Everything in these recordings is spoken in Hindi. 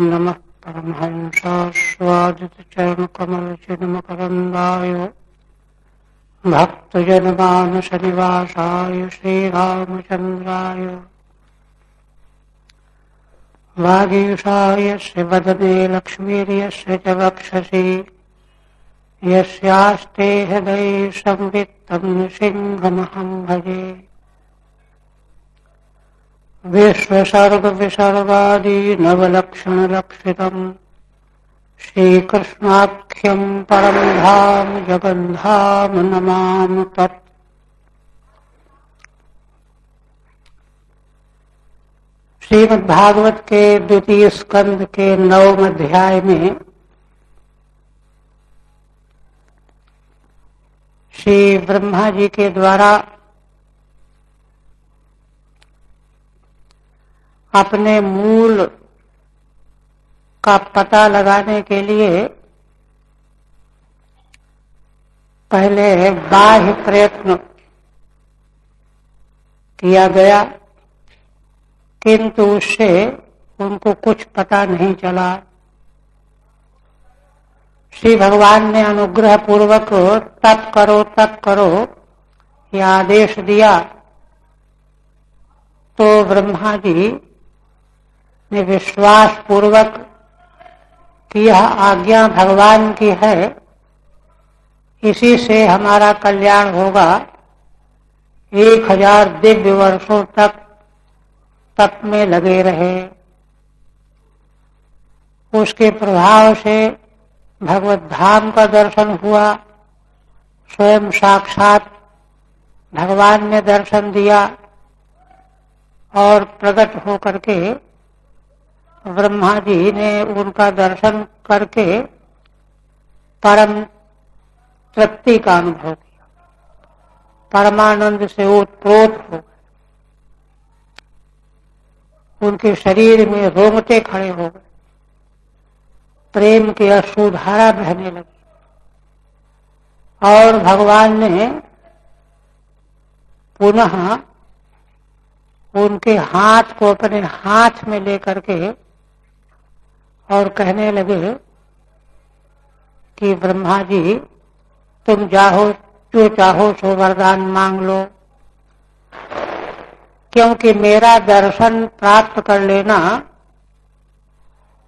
नमः परमहंसास्वादितचरणकमलचिन्मकरन्दाय भक्तजनमानसनिवासाय श्रीरामचन्द्राय वागीशाय यस्य वदने लक्ष्मीर्यस्य च वक्षसि यस्यास्ते हृदये संवित्तं सिंहमहं भजे। विश्वसर्गविसर्गादि नवलक्षणलक्षितम् श्रीकृष्णाख्यं परं धाम जगन्धाम नमामि तत्। श्रीमद्भागवत के द्वितीय स्कंद के 9वें अध्याय में श्री ब्रह्मा जी के द्वारा अपने मूल का पता लगाने के लिए पहले बाह्य प्रयत्न किया गया, किंतु उससे उनको कुछ पता नहीं चला। श्री भगवान ने अनुग्रह पूर्वक तप करो यह आदेश दिया, तो ब्रह्मा जी ने विश्वास पूर्वक कि यह आज्ञा भगवान की है, इसी से हमारा कल्याण होगा, 1000 दिव्य वर्षों तक तप में लगे रहे। उसके प्रभाव से भगवत धाम का दर्शन हुआ। स्वयं साक्षात भगवान ने दर्शन दिया और प्रकट होकर के ब्रह्मा जी ने उनका दर्शन करके परम तृप्ति का अनुभव किया, परमानंद से ओतप्रोत हो गए। उनके शरीर में रोंगटे खड़े हो गए, प्रेम की अश्रुधारा बहने लगी और भगवान ने पुनः उनके हाथ को अपने हाथ में लेकर के और कहने लगे कि ब्रह्मा जी, तुम जो चाहो सो वरदान मांग लो, क्योंकि मेरा दर्शन प्राप्त कर लेना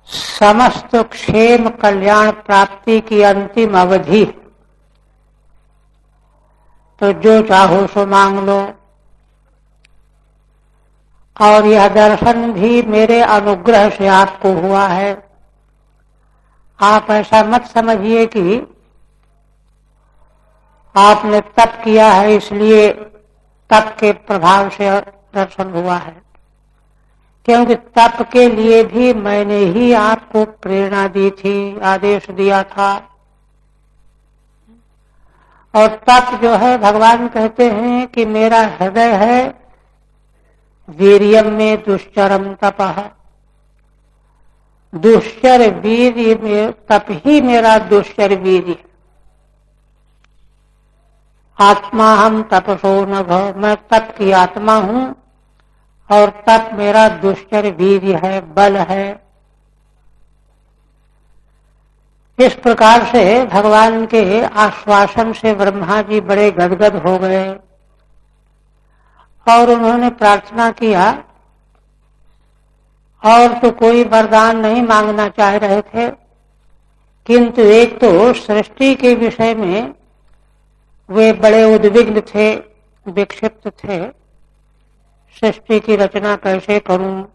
समस्त क्षेम कल्याण प्राप्ति की अंतिम अवधि, तो जो चाहो सो मांग लो। और यह दर्शन भी मेरे अनुग्रह से आपको हुआ है। आप ऐसा मत समझिए कि आपने तप किया है इसलिए तप के प्रभाव से दर्शन हुआ है, क्योंकि तप के लिए भी मैंने ही आपको प्रेरणा दी थी, आदेश दिया था। और तप जो है, भगवान कहते हैं कि मेरा हृदय है वीर्यम में दुश्चरम तपः, दुश्चर वीर्य में तप ही मेरा दुश्चर वीर्य। आत्मा हम तपसो नभ, मैं तप की आत्मा हूं और तप मेरा दुश्चर वीर्य है, बल है। इस प्रकार से भगवान के आश्वासन से ब्रह्मा जी बड़े गदगद हो गए और उन्होंने प्रार्थना किया। और तो कोई वरदान नहीं मांगना चाह रहे थे, किंतु एक तो सृष्टि के विषय में वे बड़े उद्विग्न थे, विक्षिप्त थे। सृष्टि की रचना कैसे करूं?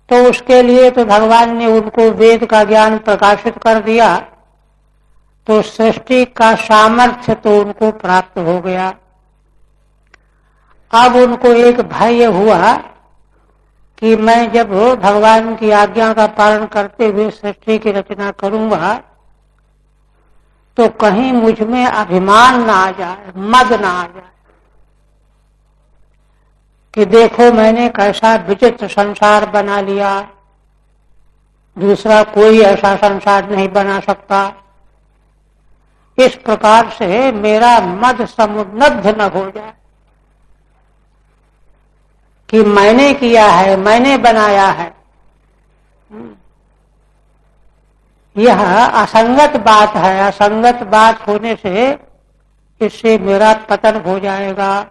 तो उसके लिए तो भगवान ने उनको वेद का ज्ञान प्रकाशित कर दिया, तो सृष्टि का सामर्थ्य तो उनको प्राप्त हो गया। अब उनको एक भय हुआ कि मैं जब भगवान की आज्ञा का पालन करते हुए सृष्टि की रचना करूंगा, तो कहीं मुझ में अभिमान ना आ जाए, मद ना आ जाए कि देखो मैंने कैसा विचित्र संसार बना लिया, दूसरा कोई ऐसा संसार नहीं बना सकता। इस प्रकार से मेरा मद समुन्नद्ध न हो जाए कि मैंने किया है, मैंने बनाया है। यह असंगत बात है। असंगत बात होने से इससे मेरा पतन हो जाएगा।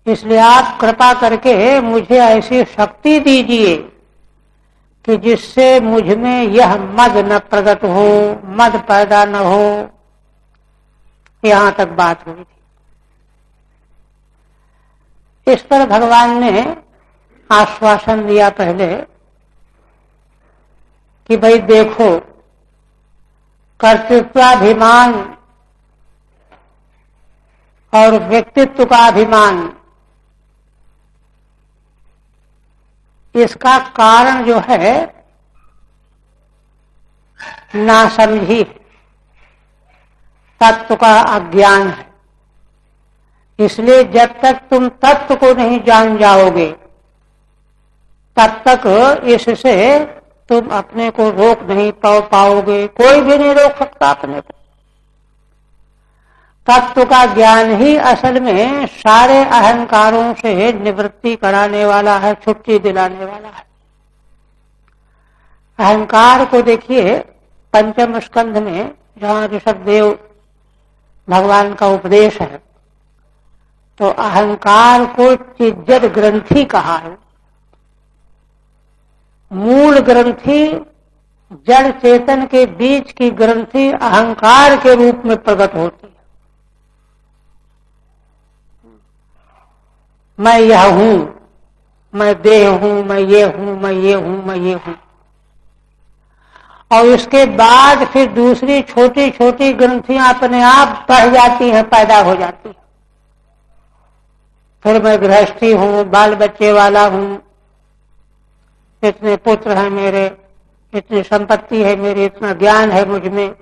इसलिए आप कृपा करके मुझे ऐसी शक्ति दीजिए कि जिससे मुझ में यह मद न प्रकट हो, मद पैदा न हो। यहां तक बात हुई थी। इस पर भगवान ने आश्वासन दिया पहले कि भाई देखो, कर्तृत्वाभिमान और व्यक्तित्व का अभिमान, इसका कारण जो है नासमझी, तत्व का अज्ञान है। इसलिए जब तक तुम तत्व को नहीं जान जाओगे तब तक इससे तुम अपने को रोक नहीं पाओगे। कोई भी नहीं रोक सकता अपने को। तत्व का ज्ञान ही असल में सारे अहंकारों से निवृत्ति कराने वाला है, छुट्टी दिलाने वाला है। अहंकार को देखिए, पंचम स्कंध में जहां ऋषभदेव भगवान का उपदेश है, तो अहंकार को चिज्जड़ ग्रंथि कहा है। मूल ग्रंथि, जड़ चेतन के बीच की ग्रंथि अहंकार के रूप में प्रकट होती है। मैं यह हूं, मैं देह हूं, मैं ये हूं, मैं ये हूं, मैं ये हूं। और इसके बाद फिर दूसरी छोटी छोटी ग्रंथियां अपने आप बढ़ जाती हैं, पैदा हो जाती हैं। फिर मैं गृहस्थी हूं, बाल बच्चे वाला हूं, इतने पुत्र हैं मेरे, इतनी संपत्ति है मेरी, इतना ज्ञान है मुझ में।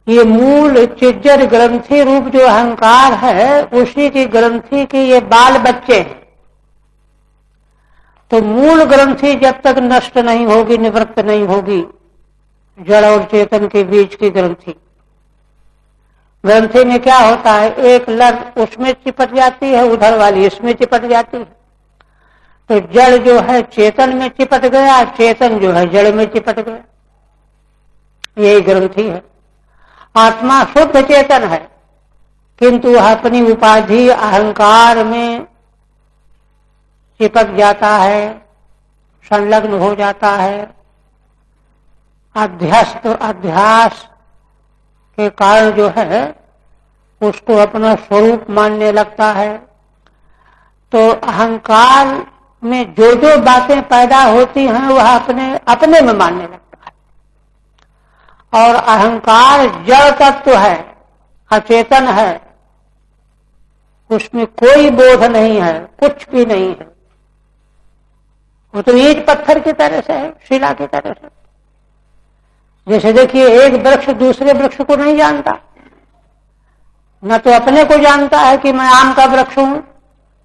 ये मूल चिज्जड़ ग्रंथि रूप जो अहंकार है, उसी की ग्रंथि की ये बाल बच्चे हैं। तो मूल ग्रंथि जब तक नष्ट नहीं होगी, निवृत्त नहीं होगी, जड़ और चेतन के बीच की ग्रंथि, ग्रंथि में क्या होता है, एक लट उसमें चिपट जाती है, उधर वाली इसमें चिपट जाती है। तो जड़ जो है चेतन में चिपट गया, चेतन जो है जड़ में चिपट गया। यही ग्रंथि है। आत्मा शुद्ध चेतन है, किंतु वह अपनी उपाधि अहंकार में चिपक जाता है, संलग्न हो जाता है। अध्यास के कारण जो है उसको अपना स्वरूप मानने लगता है। तो अहंकार में जो जो बातें पैदा होती हैं वह अपने में मानने लगता है। और अहंकार जड़ तत्व है, अचेतन है, उसमें कोई बोध नहीं है, कुछ भी नहीं है। वो तो ईंट पत्थर की तरह से है, शिला की तरह से। जैसे देखिए, एक वृक्ष दूसरे वृक्ष को नहीं जानता, न तो अपने को जानता है कि मैं आम का वृक्ष हूं,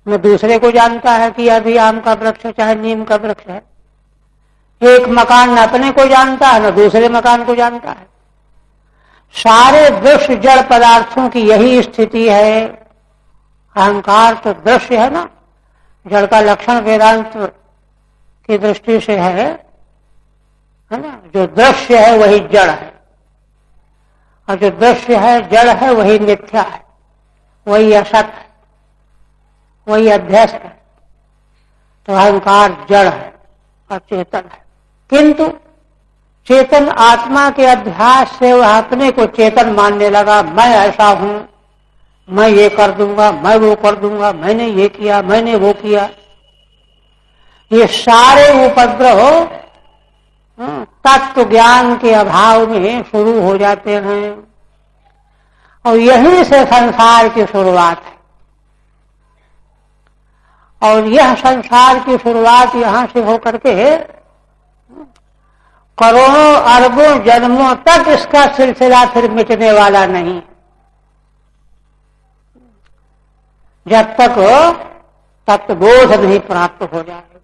न दूसरे को जानता है कि यह भी आम का वृक्ष है, चाहे नीम का वृक्ष है। एक मकान न अपने को जानता है, न दूसरे मकान को जानता है। सारे दृश्य जड़ पदार्थों की यही स्थिति है। अहंकार तो दृश्य है ना, जड़ का लक्षण वेदांत की दृष्टि से है ना। जो दृश्य है वही जड़ है, और जो दृश्य है जड़ है वही मिथ्या है, वही असत है, वही अध्यस्त है। तो अहंकार जड़ है और चेतन है। किंतु चेतन आत्मा के अध्यास से वह अपने को चेतन मानने लगा। मैं ऐसा हूं, मैं ये कर दूंगा, मैं वो कर दूंगा, मैंने ये किया, मैंने वो किया। ये सारे उपद्रव तत्व ज्ञान के अभाव में शुरू हो जाते हैं। और यहीं से संसार की शुरुआत है। और यह संसार की शुरुआत यहां से होकर के करोड़ों अरबों जन्मों तक इसका सिलसिला फिर मिटने वाला नहीं, जब तक तत्वबोध नहीं प्राप्त हो जाएगा।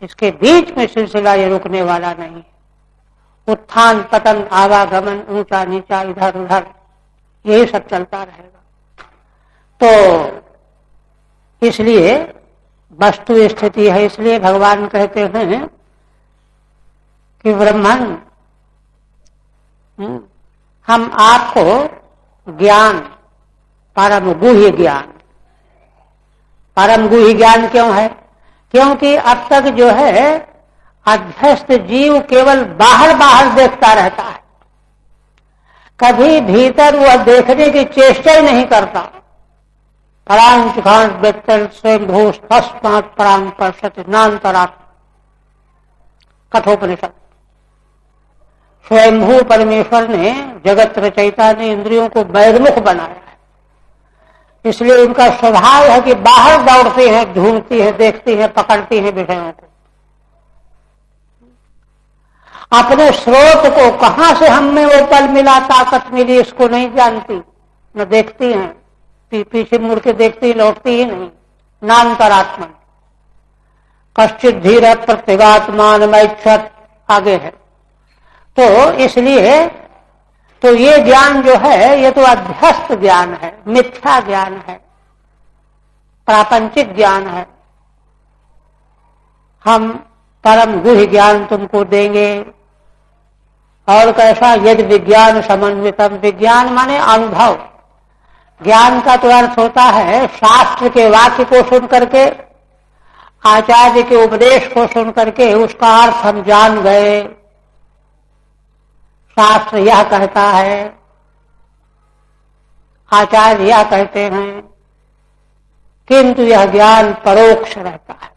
इसके बीच में सिलसिला ये रुकने वाला नहीं। उत्थान पतन, आवागमन, ऊंचा नीचा, इधर उधर, यही सब चलता रहेगा। तो इसलिए वस्तु स्थिति है। इसलिए भगवान कहते हैं कि ब्रह्मन, हम आपको ज्ञान, परम गुह्य ज्ञान, परम गुह्य ज्ञान क्यों है? क्योंकि अब तक जो है अध्यस्त जीव केवल बाहर बाहर देखता रहता है, कभी भीतर वह देखने की चेष्टा ही नहीं करता। परांच घाट बेतर स्वयंभू स्पष्ट परांग पश्यति नान्तरात्मा, कठोपनिषद। स्वयंभू परमेश्वर ने, जगत रचयिता ने इंद्रियों को बहिर्मुख बनाया है, इसलिए उनका स्वभाव है कि बाहर दौड़ती हैं, ढूंढती हैं, देखती हैं, पकड़ती हैं विषयों को। अपने स्रोत को, कहां से हमें वो बल मिला, ताकत मिली, इसको नहीं जानती, न देखती हैं, पीछे मुड़ के देखती, लौटती ही नहीं। नान्तरात्मा, कश्चित धीर प्रत्यगात्मान मैच्छत, आगे है। तो इसलिए तो ये ज्ञान जो है, ये तो अध्यस्त ज्ञान है, मिथ्या ज्ञान है, प्रापंचिक ज्ञान है। हम परम गुह्य ज्ञान तुमको देंगे। और कैसा? यदि विज्ञान समन्वितम, विज्ञान माने अनुभव। ज्ञान का तो अर्थ होता है शास्त्र के वाक्य को सुन करके, आचार्य के उपदेश को सुन करके उसका अर्थ हम जान गए, शास्त्र यह कहता है, आचार्य यह कहते हैं, किंतु यह ज्ञान परोक्ष रहता है।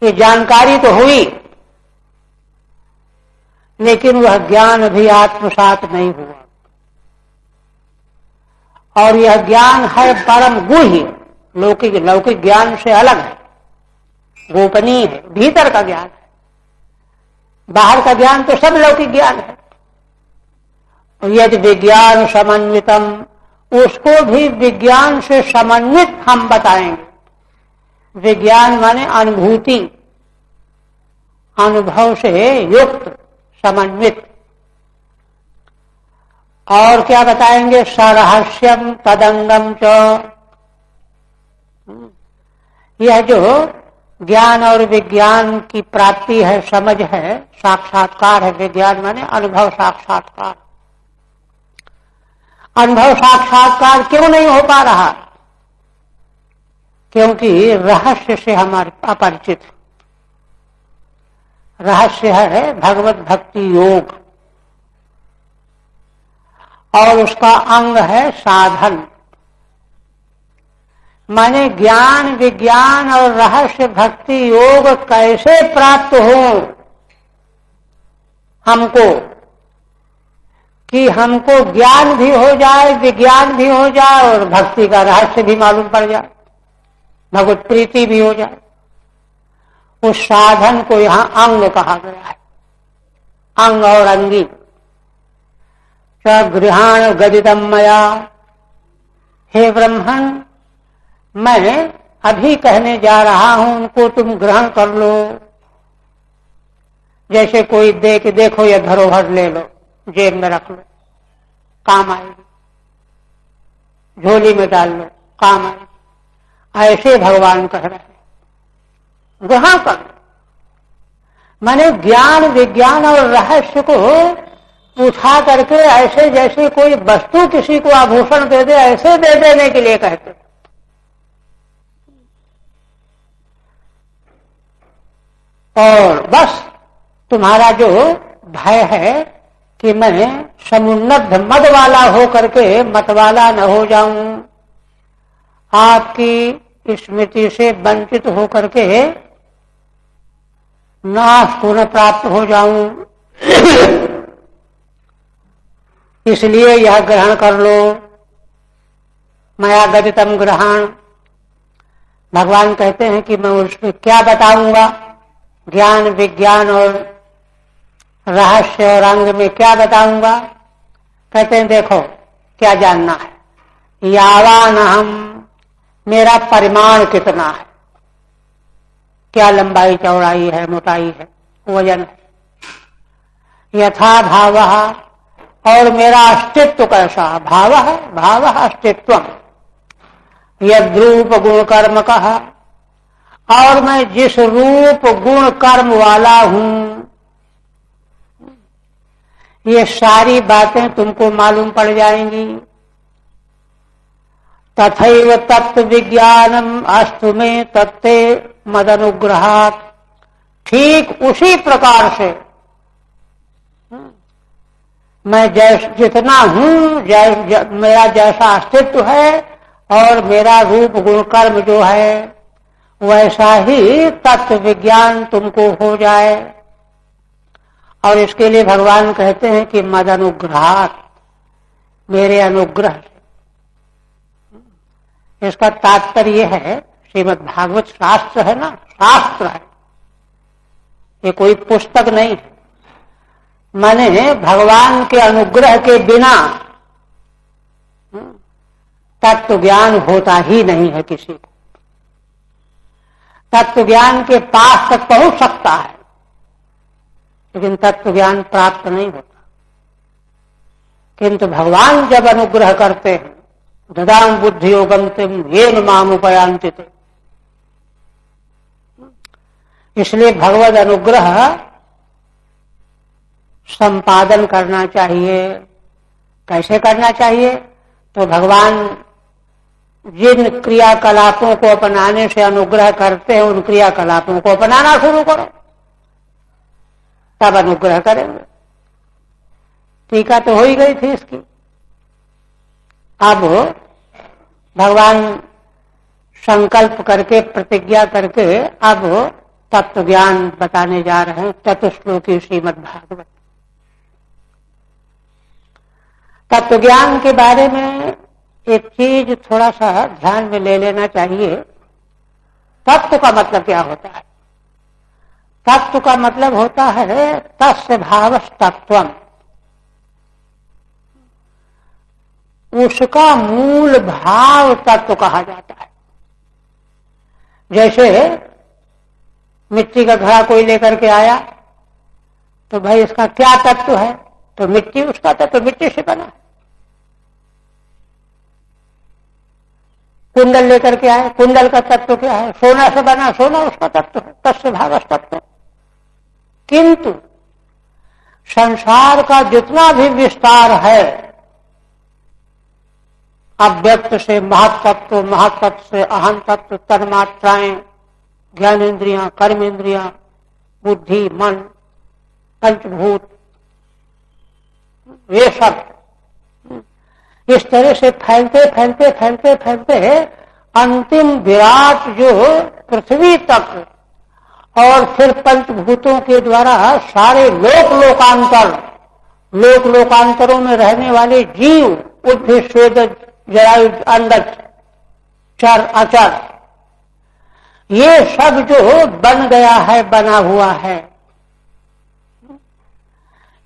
ये जानकारी तो हुई, लेकिन वह ज्ञान भी आत्मसात नहीं हुआ। और यह ज्ञान है परम गुह्य, लौकिक लौकिक ज्ञान से अलग है, गोपनीय है, भीतर का ज्ञान है। बाहर का ज्ञान तो सब लौकिक ज्ञान है। यदि विज्ञान समन्वितम, उसको भी विज्ञान से समन्वित हम बताएंगे। विज्ञान माने अनुभूति, अनुभव से युक्त, समन्वित। और क्या बताएंगे? सरहस्यम तदंगम च। यह जो ज्ञान और विज्ञान की प्राप्ति है, समझ है, साक्षात्कार है। विज्ञान माने अनुभव साक्षात्कार। अनुभव साक्षात्कार क्यों नहीं हो पा रहा? क्योंकि रहस्य से हमारे अपरिचित। रहस्य है भगवत भक्ति योग, और उसका अंग है साधन। माने ज्ञान, विज्ञान और रहस्य भक्ति योग कैसे प्राप्त हो हमको, कि हमको ज्ञान भी हो जाए, विज्ञान भी हो जाए और भक्ति का रहस्य भी मालूम पड़ जाए, भगवत प्रीति भी हो जाए। उस साधन को यहां अंग कहा गया है, अंग और अंगी। गृहाण गदितम मया, हे ब्रह्मण, मैं अभी कहने जा रहा हूं, उनको तुम ग्रहण कर लो। जैसे कोई दे के देखो, ये धरोहर ले लो, जेब में रख लो, काम आएगी, झोली में डाल लो, काम आएगी। ऐसे भगवान कह रहे हैं, ग्रहण कर लो। मैंने ज्ञान, विज्ञान और रहस्य को उठा करके ऐसे जैसे कोई वस्तु किसी को आभूषण दे दे, ऐसे दे देने के लिए कहते। और बस तुम्हारा जो भय है कि मैं समुन्नत मद वाला हो करके मतवाला न हो जाऊं, आपकी स्मृति से वंचित हो करके नाश को न प्राप्त हो जाऊं, इसलिए यह ग्रहण कर लो। मया गदितम ग्रहण। भगवान कहते हैं कि मैं उसमें क्या बताऊंगा, ज्ञान, विज्ञान और रहस्य और अंग में क्या बताऊंगा। कहते हैं देखो क्या जानना है, यावान हम, मेरा परिमाण कितना है, क्या लंबाई चौड़ाई है, मोटाई है, वजन है, यथा भाव, और मेरा अस्तित्व कैसा। भाव है, भाव अस्तित्व, यद रूप गुण कर्म कहा, और मैं जिस रूप गुण कर्म वाला हूं, ये सारी बातें तुमको मालूम पड़ जाएंगी। तथैव तत्व विज्ञानम अस्तु में तत्ते मदनुग्रहात्, ठीक उसी प्रकार से मैं जितना हूं, मेरा जैसा अस्तित्व है और मेरा रूप गुण कर्म जो है वैसा ही तत्व विज्ञान तुमको हो जाए। और इसके लिए भगवान कहते हैं कि मद अनुग्रहात्, मेरे अनुग्रह से। इसका तात्पर्य है, श्रीमद् भागवत शास्त्र है ना, शास्त्र है, ये कोई पुस्तक नहीं है। माने भगवान के अनुग्रह के बिना तत्व ज्ञान होता ही नहीं है किसी को। तत्व ज्ञान के पास तक पहुंच सकता है, लेकिन तत्व ज्ञान प्राप्त नहीं होता। किंतु भगवान जब अनुग्रह करते हैं, ददाम बुद्धि योगम तिम येन माम उपयांति, इसलिए भगवद अनुग्रह संपादन करना चाहिए। कैसे करना चाहिए? तो भगवान जिन क्रियाकलापों को अपनाने से अनुग्रह करते हैं, उन क्रियाकलापों को अपनाना शुरू करो, तब अनुग्रह करेंगे। टीका तो हो ही गई थी इसकी। अब भगवान संकल्प करके, प्रतिज्ञा करके अब तत्व ज्ञान बताने जा रहे हैं, चतुश्लोकी श्रीमद् भागवत। तत्व ज्ञान के बारे में एक चीज थोड़ा सा ध्यान में ले लेना चाहिए। तत्व का मतलब क्या होता है? तत्व का मतलब होता है तस्य भावस्तत्वम्, उसका मूल भाव तत्व कहा जाता है। जैसे मिट्टी का घड़ा कोई लेकर के आया तो भाई इसका क्या तत्व है? तो मिट्टी उसका तत्व, मिट्टी से बना। कुंडल लेकर के आए, कुंडल का तत्व क्या है? सोना से बना, सोना उसका तत्व है, तस्य भावस्तत्व। किंतु संसार का जितना भी विस्तार है, अव्यक्त से महत्तत्व, महत्तत्व से अहम तत्व, तन्मात्राएं, ज्ञानेन्द्रियां, कर्मेंद्रियां, बुद्धि, मन, पंचभूत, ये सब इस तरह से फैलते फैलते फैलते फैलते अंतिम विराट जो पृथ्वी तक, और फिर पंचभूतों के द्वारा सारे लोक लोकांतरों में रहने वाले जीव, उद्भिद, स्वेद, जरायु, अंडज, चर, अचर, ये सब जो बन गया है, बना हुआ है,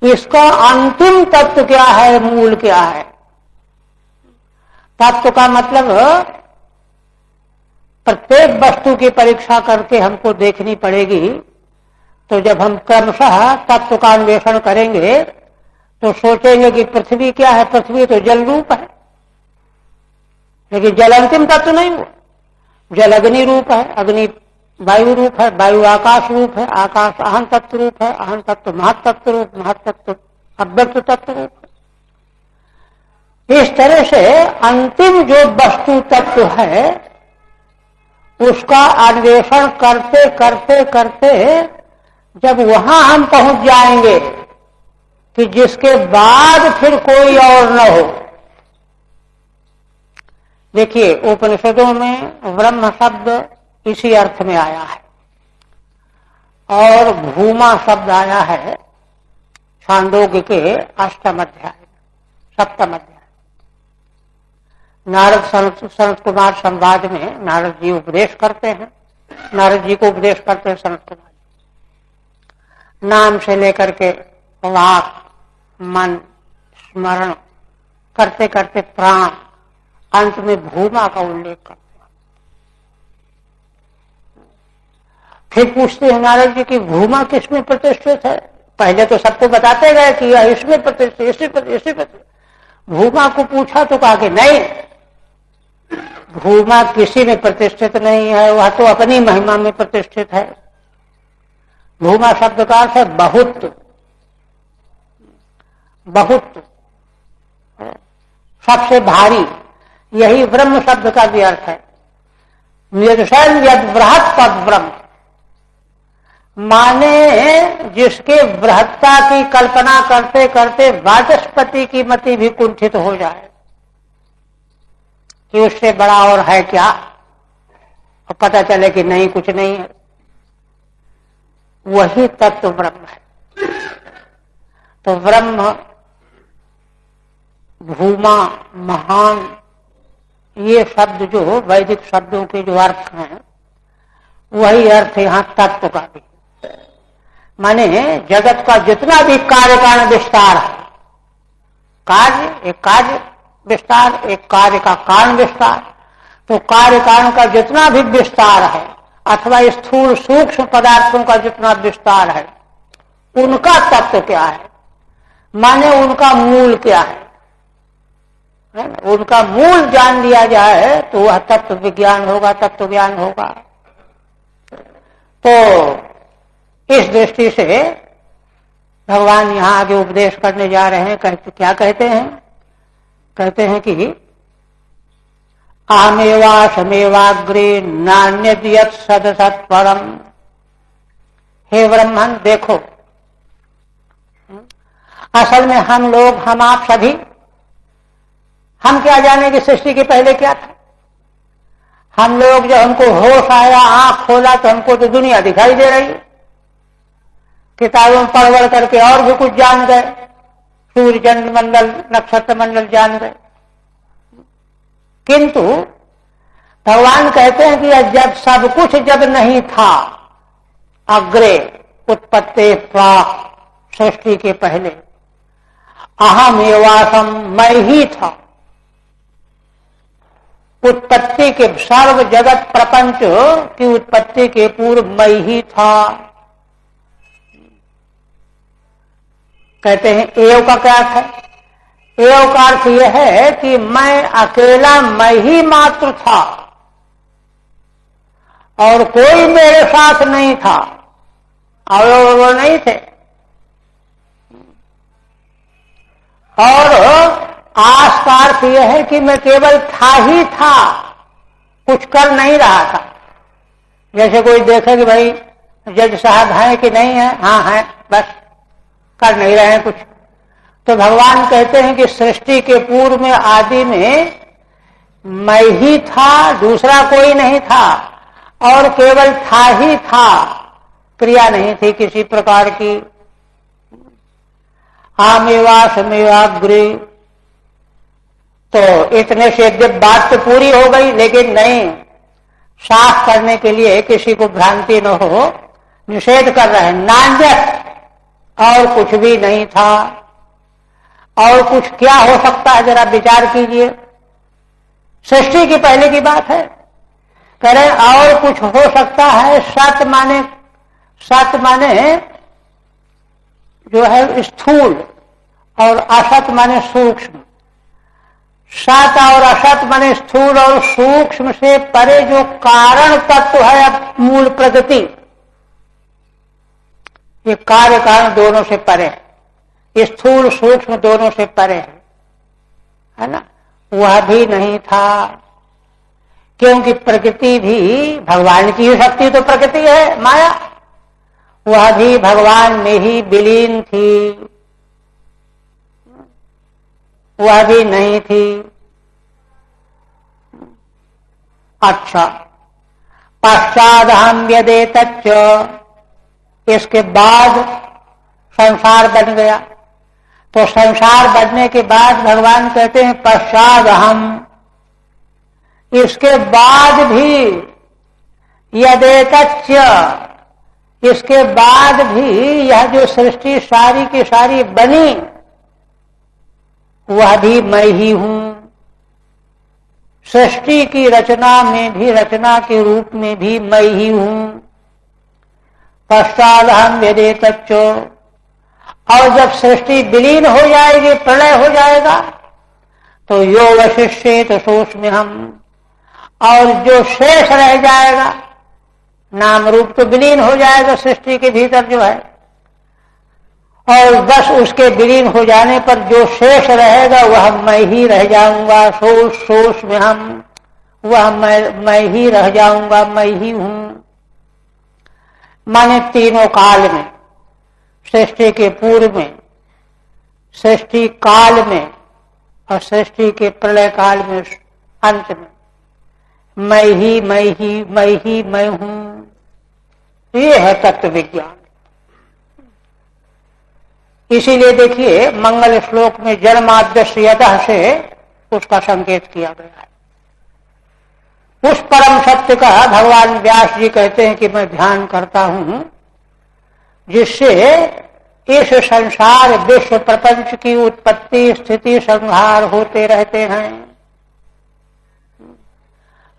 इसका अंतिम तत्व क्या है? मूल क्या है? तत्व का मतलब प्रत्येक वस्तु की परीक्षा करके हमको देखनी पड़ेगी। तो जब हम क्रमशः तत्व का अन्वेषण करेंगे तो सोचेंगे कि पृथ्वी क्या है? पृथ्वी तो जल रूप है, लेकिन जल अंतिम तत्व नहीं हुआ। जल अग्नि रूप है, अग्नि वायु रूप है, वायु आकाश रूप है, आकाश अहम तत्व रूप है, अहम तत्व महत्तत्व रूप, महत्तत्व अव्यक्त तत्व रूप है। इस तरह से अंतिम जो वस्तु तत्व है उसका अन्वेषण करते करते करते जब वहां हम पहुंच जाएंगे कि जिसके बाद फिर कोई और न हो। देखिए, उपनिषदों में ब्रह्म शब्द इसी अर्थ में आया है, और भूमा शब्द आया है छांदोग्य के अष्टम अध्याय, सप्तम अध्याय। नारद सनत कुमार संवाद में नारद जी उपदेश करते हैं, नारद जी को उपदेश करते हैं सनत कुमार, नाम से लेकर के वाक, मन, स्मरण करते करते प्राण, अंत में भूमा का उल्लेख करते हैं। फिर पूछते हैं नारद जी की भूमा किसमें प्रतिष्ठित है? पहले तो सबको बताते गए कि यह इसमें प्रतिष्ठित, इसी प्रतिष्ठित। भूमा को पूछा तो कहा कि नहीं, भूमा किसी में प्रतिष्ठित नहीं है, वह तो अपनी महिमा में प्रतिष्ठित है। भूमा शब्द का अर्थ है बहुत, बहुत, सबसे भारी, यही ब्रह्म शब्द का भी अर्थ है। निर्षण यद बृहत् तद ब्रह्म, माने जिसके बृहत्ता की कल्पना करते करते वाचस्पति की मति भी कुंठित हो जाए कि उससे बड़ा और है क्या, और पता चले कि नहीं, कुछ नहीं है, वही तत्व ब्रह्म है। तो ब्रह्म, भूमा, महान, ये शब्द जो वैदिक शब्दों के जो अर्थ हैं, वही अर्थ यहां तत्व का भी। माने जगत का जितना भी कार्य कारण विस्तार है, कार्य एक कार्य विस्तार, एक कार्य का कारण विस्तार, तो कार्य कारण का जितना भी विस्तार है अथवा स्थूल सूक्ष्म पदार्थों का जितना विस्तार है, उनका तत्व क्या है, माने उनका मूल क्या है ना? उनका मूल जान लिया जाए तो वह तत्व विज्ञान होगा, तत्व ज्ञान होगा। तो इस दृष्टि से भगवान यहां आगे उपदेश करने जा रहे हैं। क्या कहते हैं? कहते हैं कि आमेवा समेवाग्रे नान्यद यत् सदसत् परम। हे ब्रह्मन, देखो, असल में हम लोग, हम आप सभी, हम क्या जाने कि सृष्टि के पहले क्या था। हम लोग जब हमको होश आया, आंख खोला, तो हमको तो दुनिया दिखाई दे रही है। किताबों में पढ़ करके और भी कुछ जान गए, सूर्य चंद्र मंडल नक्षत्र मंडल जान गए। किंतु भगवान कहते हैं कि जब सब कुछ जब नहीं था, अग्रे उत्पत्ति प्राक, सृष्टि के पहले, अहम एवासम, मैं ही था। उत्पत्ति के, सर्व जगत प्रपंच की उत्पत्ति के पूर्व मैं ही था। कहते हैं एव का क्या अर्थ है? एव का अर्थ यह है कि मैं अकेला, मैं ही मात्र था और कोई मेरे साथ नहीं था, और वो नहीं थे। और आस का अर्थ यह है कि मैं केवल था ही था, कुछ कर नहीं रहा था। जैसे कोई देखे कि भाई जज साहब हैं कि नहीं है, हाँ हैं, बस कर नहीं रहे हैं कुछ। तो भगवान कहते हैं कि सृष्टि के पूर्व में, आदि में मैं ही था, दूसरा कोई नहीं था, और केवल था ही था, क्रिया नहीं थी किसी प्रकार की। आमेवा समेवाग्रे, तो इतने से जब बात तो पूरी हो गई, लेकिन नहीं, साफ करने के लिए किसी को भ्रांति न हो, निषेध कर रहे हैं। नान्यत, और कुछ भी नहीं था। और कुछ क्या हो सकता है, जरा विचार कीजिए। सृष्टि की पहले की बात है, कह रहे और कुछ हो सकता है। सत माने जो है स्थूल, और असत माने सूक्ष्म। सत और असत माने स्थूल और सूक्ष्म से परे जो कारण तत्व है, मूल प्रगति, ये कार्य कारण दोनों से परे है, स्थूल सूक्ष्म दोनों से परे है ना? वह भी नहीं था, क्योंकि प्रकृति भी भगवान की शक्ति, तो प्रकृति है माया, वह भी भगवान में ही विलीन थी, वह भी नहीं थी। अच्छा, पश्चाद हम व्यदेतच्च, इसके बाद संसार बन गया। तो संसार बनने के बाद भगवान कहते हैं पश्चाद हम, इसके बाद भी, यदेतच्च, इसके बाद भी यह जो सृष्टि सारी की सारी बनी, वह भी मैं ही हूं। सृष्टि की रचना में भी, रचना के रूप में भी मैं ही हूं। पश्चात हम व्यदेतच्च, और जब सृष्टि विलीन हो जाएगी, प्रलय हो जाएगा, तो यो वशिष्येत सोऽस्मि हम, और जो शेष रह जाएगा, नाम रूप तो विलीन हो जाएगा सृष्टि के भीतर जो है, और बस उसके विलीन हो जाने पर जो शेष रहेगा वह मैं ही रह जाऊंगा। सोच सोच में हम वह मैं ही रह जाऊंगा, मैं ही हूं। माने तीनों काल में, सृष्टि के पूर्व में, सृष्टि काल में और सृष्टि के प्रलय काल में, अंत में मैं ही मैं ही मैं ही मैं हूं। ये है तत्व विज्ञान। इसीलिए देखिए मंगल श्लोक में जन्माद्यस्य यतः से उसका संकेत किया गया है। उस परम सत्य का भगवान व्यास जी कहते हैं कि मैं ध्यान करता हूं जिससे इस संसार विश्व प्रपंच की उत्पत्ति स्थिति संहार होते रहते हैं।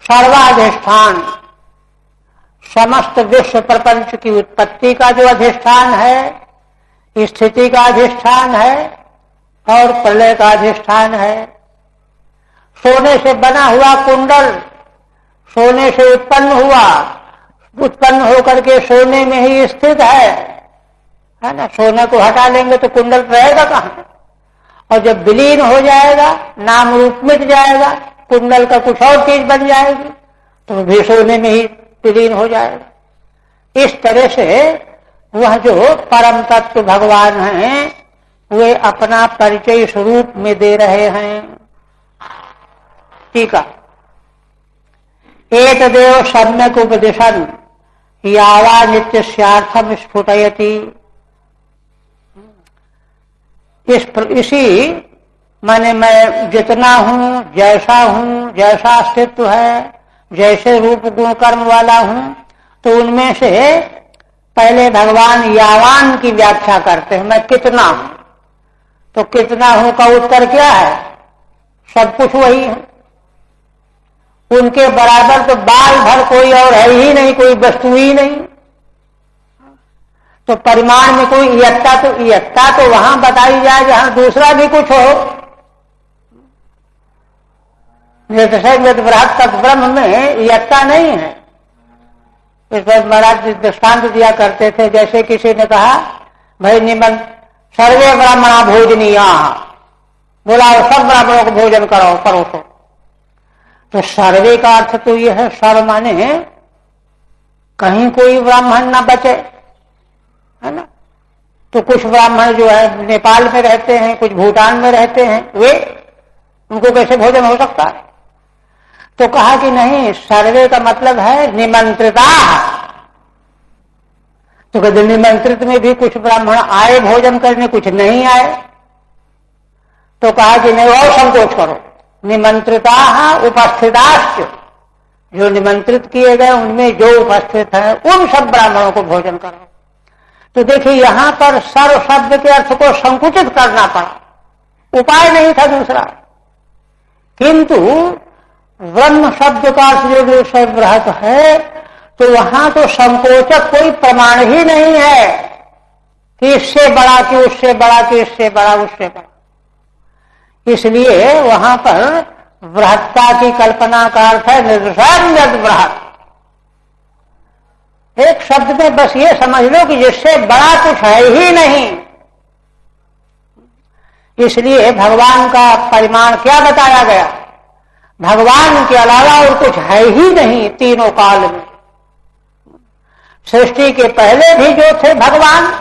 सर्वाधिष्ठान समस्त विश्व प्रपंच की उत्पत्ति का जो अधिष्ठान है, स्थिति का अधिष्ठान है और प्रलय का अधिष्ठान है। सोने से बना हुआ कुंडल सोने से उत्पन्न हुआ, उत्पन्न होकर के सोने में ही स्थित है ना। सोने को हटा लेंगे तो कुंडल रहेगा कहां? और जब विलीन हो जाएगा, नाम रूप मिट जाएगा, कुंडल का कुछ और चीज बन जाएगी तो भी सोने में ही विलीन हो जाएगा। इस तरह से वह जो परम तत्व भगवान हैं वे अपना परिचय स्वरूप में दे रहे हैं। ठीक है। एतदेव सम्यक उपदिशन यावा नित्यस्यार्थम स्फुटयति। इसी माने मैं जितना हूं, जैसा अस्तित्व है, जैसे रूप गुण कर्म वाला हूं, तो उनमें से पहले भगवान यावान की व्याख्या करते हैं। मैं कितना हूं, तो कितना हूं का उत्तर क्या है? सब कुछ वही है। उनके बराबर तो बाल भर कोई और है ही नहीं, कोई वस्तु ही नहीं। तो परिमाण में कोई इयत्ता तो वहां बताई जाए जहां दूसरा भी कुछ हो। बृहत तत्ब्रह्म में इयत्ता नहीं है। इस पर महाराज दृष्टांत दिया करते थे, जैसे किसी ने कहा भाई निमन सर्वे ब्राह्मणा भोजनीया, बोला सब ब्राह्मणों को भोजन करो परोसो। तो सर्वे का अर्थ तो यह है, सर्व माने कहीं कोई ब्राह्मण ना बचे, है ना। तो कुछ ब्राह्मण जो है नेपाल में रहते हैं, कुछ भूटान में रहते हैं, वे उनको कैसे भोजन हो सकता है? तो कहा कि नहीं, सर्वे का मतलब है निमंत्रिता। तो कहते निमंत्रित में भी कुछ ब्राह्मण आए भोजन करने, कुछ नहीं आए। तो कहा कि नहीं, और संकोच करो, निमंत्रिता उपस्थिताश्च, जो निमंत्रित किए गए उनमें जो उपस्थित है उन सब ब्राह्मणों को भोजन करो। तो देखिए यहां पर सर्व शब्द के अर्थ को संकुचित करना पड़ा, उपाय नहीं था दूसरा। किंतु ब्रह्म शब्द का अर्थ जो विषय बृहत है, तो वहां तो संकोचक कोई प्रमाण ही नहीं है कि इससे बड़ा कि उससे बड़ा, कि इससे बड़ा उससे बड़ा। इसलिए वहां पर बृहत्ता की कल्पना का अर्थ है निर्विषय बृहत। एक शब्द में बस ये समझ लो कि जिससे बड़ा कुछ है ही नहीं। इसलिए भगवान का परिमाण क्या बताया गया? भगवान के अलावा और कुछ है ही नहीं तीनों काल में। सृष्टि के पहले भी जो थे भगवान,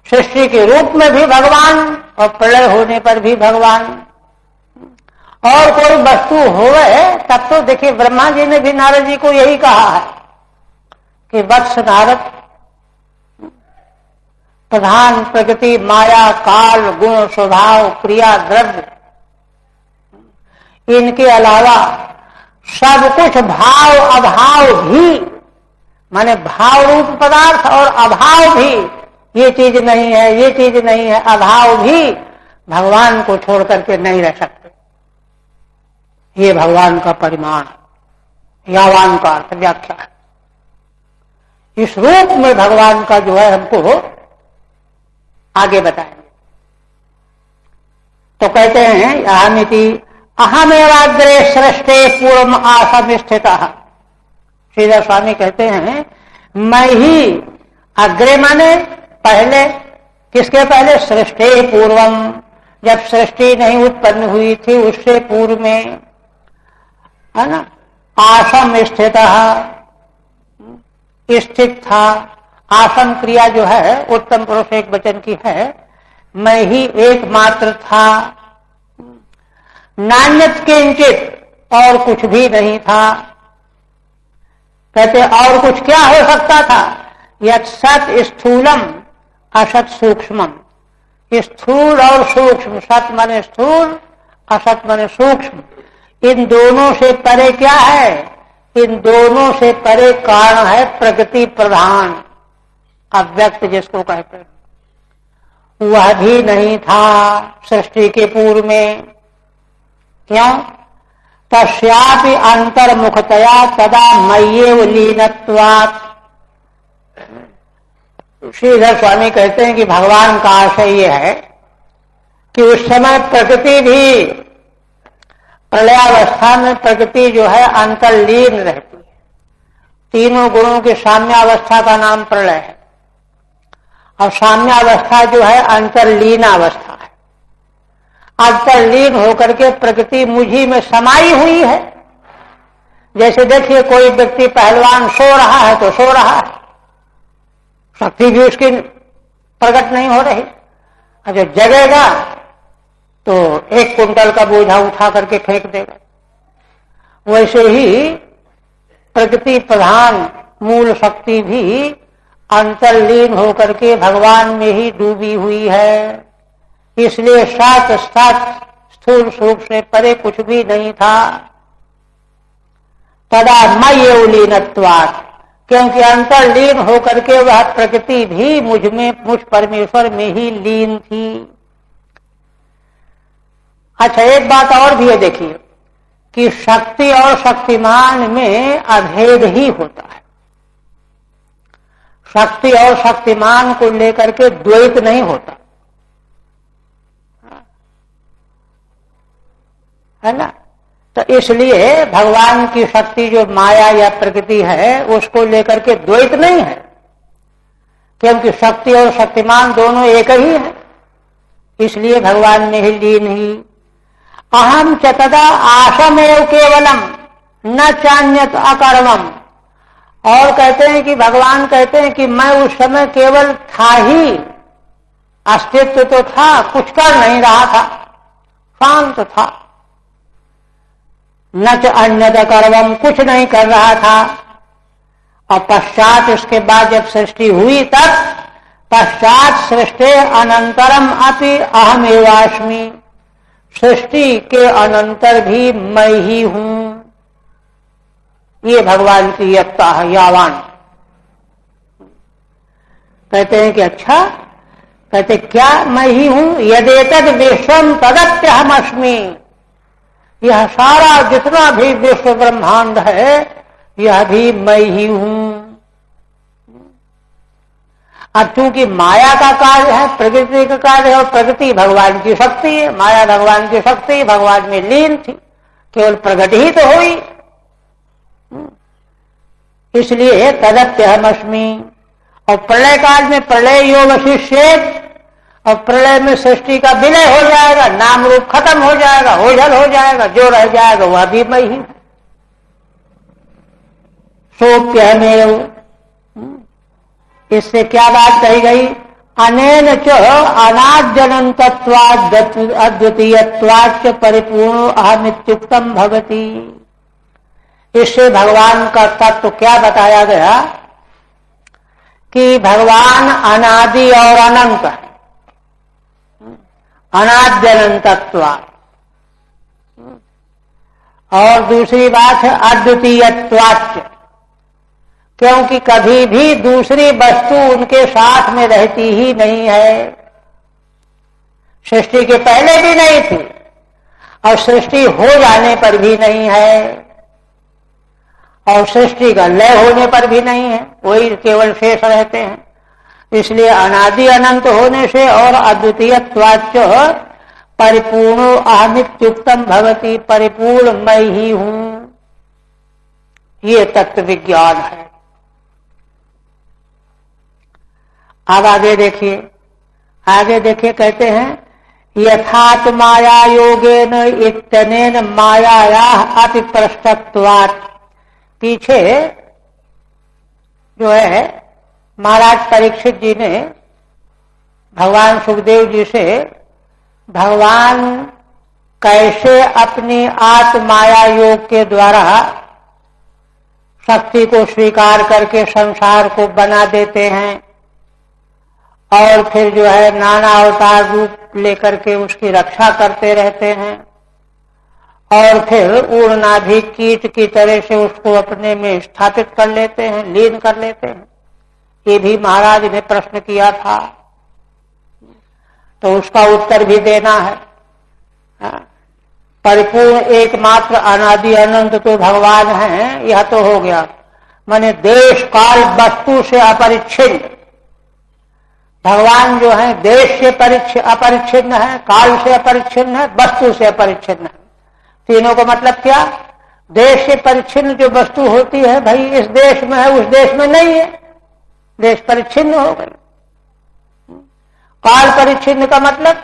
सृष्टि के रूप में भी भगवान, और प्रलय होने पर भी भगवान। और कोई वस्तु होवे तब तो देखिए ब्रह्मा जी ने भी नारद जी को यही कहा है कि वत्स नारद, प्रधान प्रकृति माया काल गुण स्वभाव क्रिया द्रव्य, इनके अलावा सब कुछ भाव अभाव भी, माने भाव रूप पदार्थ और अभाव भी, ये चीज नहीं है, ये चीज नहीं है, अभाव भी भगवान को छोड़ करके नहीं रह सकते। ये भगवान का परिमाण, यावान का अर्थ व्याख्या है। इस रूप में भगवान का जो है हमको आगे बताएंगे। तो कहते हैं अहमिति अहमेवाग्रे सृष्टे पूर्व आसम स्थित। श्रीधर स्वामी कहते हैं मैं ही, अग्रे माने पहले, किसके पहले? सृष्टि पूर्वम, जब सृष्टि नहीं उत्पन्न हुई थी उससे पूर्व में, है ना, आसम स्थित स्थित था। आसम क्रिया जो है उत्तम पुरुष एक वचन की है, मैं ही एकमात्र था, नान्यत किंचित, और कुछ भी नहीं था। कहते और कुछ क्या हो सकता था? यत् सत स्थूलम असत सूक्ष्मम, स्थूल और सूक्ष्म, सत माने स्थूल, असत माने सूक्ष्म, इन दोनों से परे क्या है? इन दोनों से परे कारण है प्रकृति प्रधान, अव्यक्त जिसको कहते हैं, वह भी नहीं था सृष्टि के पूर्व में। क्यों? तस्यापि अंतर्मुखतया तदा मय्येव लीनत्वात्। श्रीधर स्वामी कहते हैं कि भगवान का आशय यह है कि उस समय प्रकृति भी, प्रलयावस्था में प्रकृति जो है अंतर्लीन रहती है। तीनों गुणों की साम्यावस्था का नाम प्रलय है, और साम्यावस्था जो है अंतर्लीनावस्था है। अंतर्लीन होकर के प्रकृति मुझी में समाई हुई है। जैसे देखिए कोई व्यक्ति पहलवान सो रहा है तो सो रहा है, शक्ति भी उसकी प्रकट नहीं हो रही, और जब जगेगा तो 1 कुंटल का बोझा उठा करके फेंक देगा। वैसे ही प्रकृति प्रधान मूल शक्ति भी अंतर्लीन होकर के भगवान में ही डूबी हुई है। इसलिए सात सात स्थूल सूक्ष्म से परे कुछ भी नहीं था। तदा मय्येव लीनत्वात्, क्योंकि अंतर्लीन होकर के वह प्रकृति भी मुझ में, मुझ परमेश्वर में ही लीन थी। अच्छा, एक बात और भी है, देखिए कि शक्ति और शक्तिमान में अभेद ही होता है। शक्ति और शक्तिमान को लेकर के द्वैत नहीं होता, है ना। तो इसलिए भगवान की शक्ति जो माया या प्रकृति है उसको लेकर के द्वैत नहीं है, क्योंकि शक्ति और शक्तिमान दोनों एक ही है, इसलिए भगवान में ही लीन ही। अहम च तदा आसमेव केवलम न चान्यत अकर्मम। और कहते हैं कि भगवान कहते हैं कि मैं उस समय केवल था ही, अस्तित्व तो था, कुछ कर नहीं रहा था, शांत था। न च अन्यत अकर्मम, कुछ नहीं कर रहा था। और पश्चात उसके बाद जब सृष्टि हुई तब पश्चात सृष्टि अनंतरम अपि अहमेवास्मि, सृष्टि के अनंतर भी मैं ही हूं। ये भगवान की एकता है, यावान। कहते हैं कि अच्छा, कहते क्या मैं ही हूं? यदेतद विश्वम तदप्यहमस्मि, यह सारा जितना भी विश्व ब्रह्मांड है यह भी मैं ही हूं। अब चूंकि माया का कार्य है, प्रकृति का कार्य है, और प्रकृति भगवान की शक्ति है, माया भगवान की शक्ति भगवान में लीन थी, केवल प्रकट ही तो हुई, इसलिए तदप्यहमस्मि। और प्रलय काल में प्रलय योग शिष्येत, और प्रलय में सृष्टि का विलय हो जाएगा, नाम रूप खत्म हो जाएगा, ओझल हो जाएगा, जो रह जाएगा वह भी मैं ही। सोप्यहमेव, इससे क्या बात कही गई? अनेन च अनाद्यनन्तत्वाद् अद्वितीयत्वाच्च परिपूर्णो अहमित्युक्तम भवति। इससे भगवान का तत्व क्या बताया गया कि भगवान अनादि और अनंत है, अनाद्यनन्तत्वात्। और दूसरी बात है अद्वितीयत्वाच्च, क्योंकि कभी भी दूसरी वस्तु उनके साथ में रहती ही नहीं है। सृष्टि के पहले भी नहीं थी और सृष्टि हो जाने पर भी नहीं है, और सृष्टि का लय होने पर भी नहीं है, वही केवल शेष रहते हैं। इसलिए अनादि अनंत होने से और अद्वितीयत्वाच्च परिपूर्णो अहमित्युक्तम भवति, परिपूर्ण मैं ही हूं, ये तत्व विज्ञान है। अब आगे देखिए, आगे देखिए कहते हैं यथात माया योगेन इत्यनेन मायाया अति पृष्ठत्वात्। पीछे जो है महाराज परीक्षित जी ने भगवान सुखदेव जी से भगवान कैसे अपनी आत्माया योग के द्वारा शक्ति को स्वीकार करके संसार को बना देते हैं और फिर जो है नाना अवतार रूप लेकर के उसकी रक्षा करते रहते हैं और फिर ऊर्नाभिक कीट की तरह से उसको अपने में स्थापित कर लेते हैं, लीन कर लेते हैं। ये भी महाराज ने प्रश्न किया था, तो उसका उत्तर भी देना है। परिपूर्ण एकमात्र अनादि अनंत तो भगवान हैं, यह तो हो गया। माने देश काल वस्तु से अपरिच्छिन्न भगवान जो है, देश से अपरिच्छिन्न है, काल से अपरिच्छिन्न है, वस्तु से अपरिच्छिन्न है। तीनों का मतलब क्या? देश से परिच्छिन्न जो वस्तु होती है, भाई इस देश में है उस देश में नहीं है, देश परिच्छिन्न हो गई। काल परिच्छिन्न का मतलब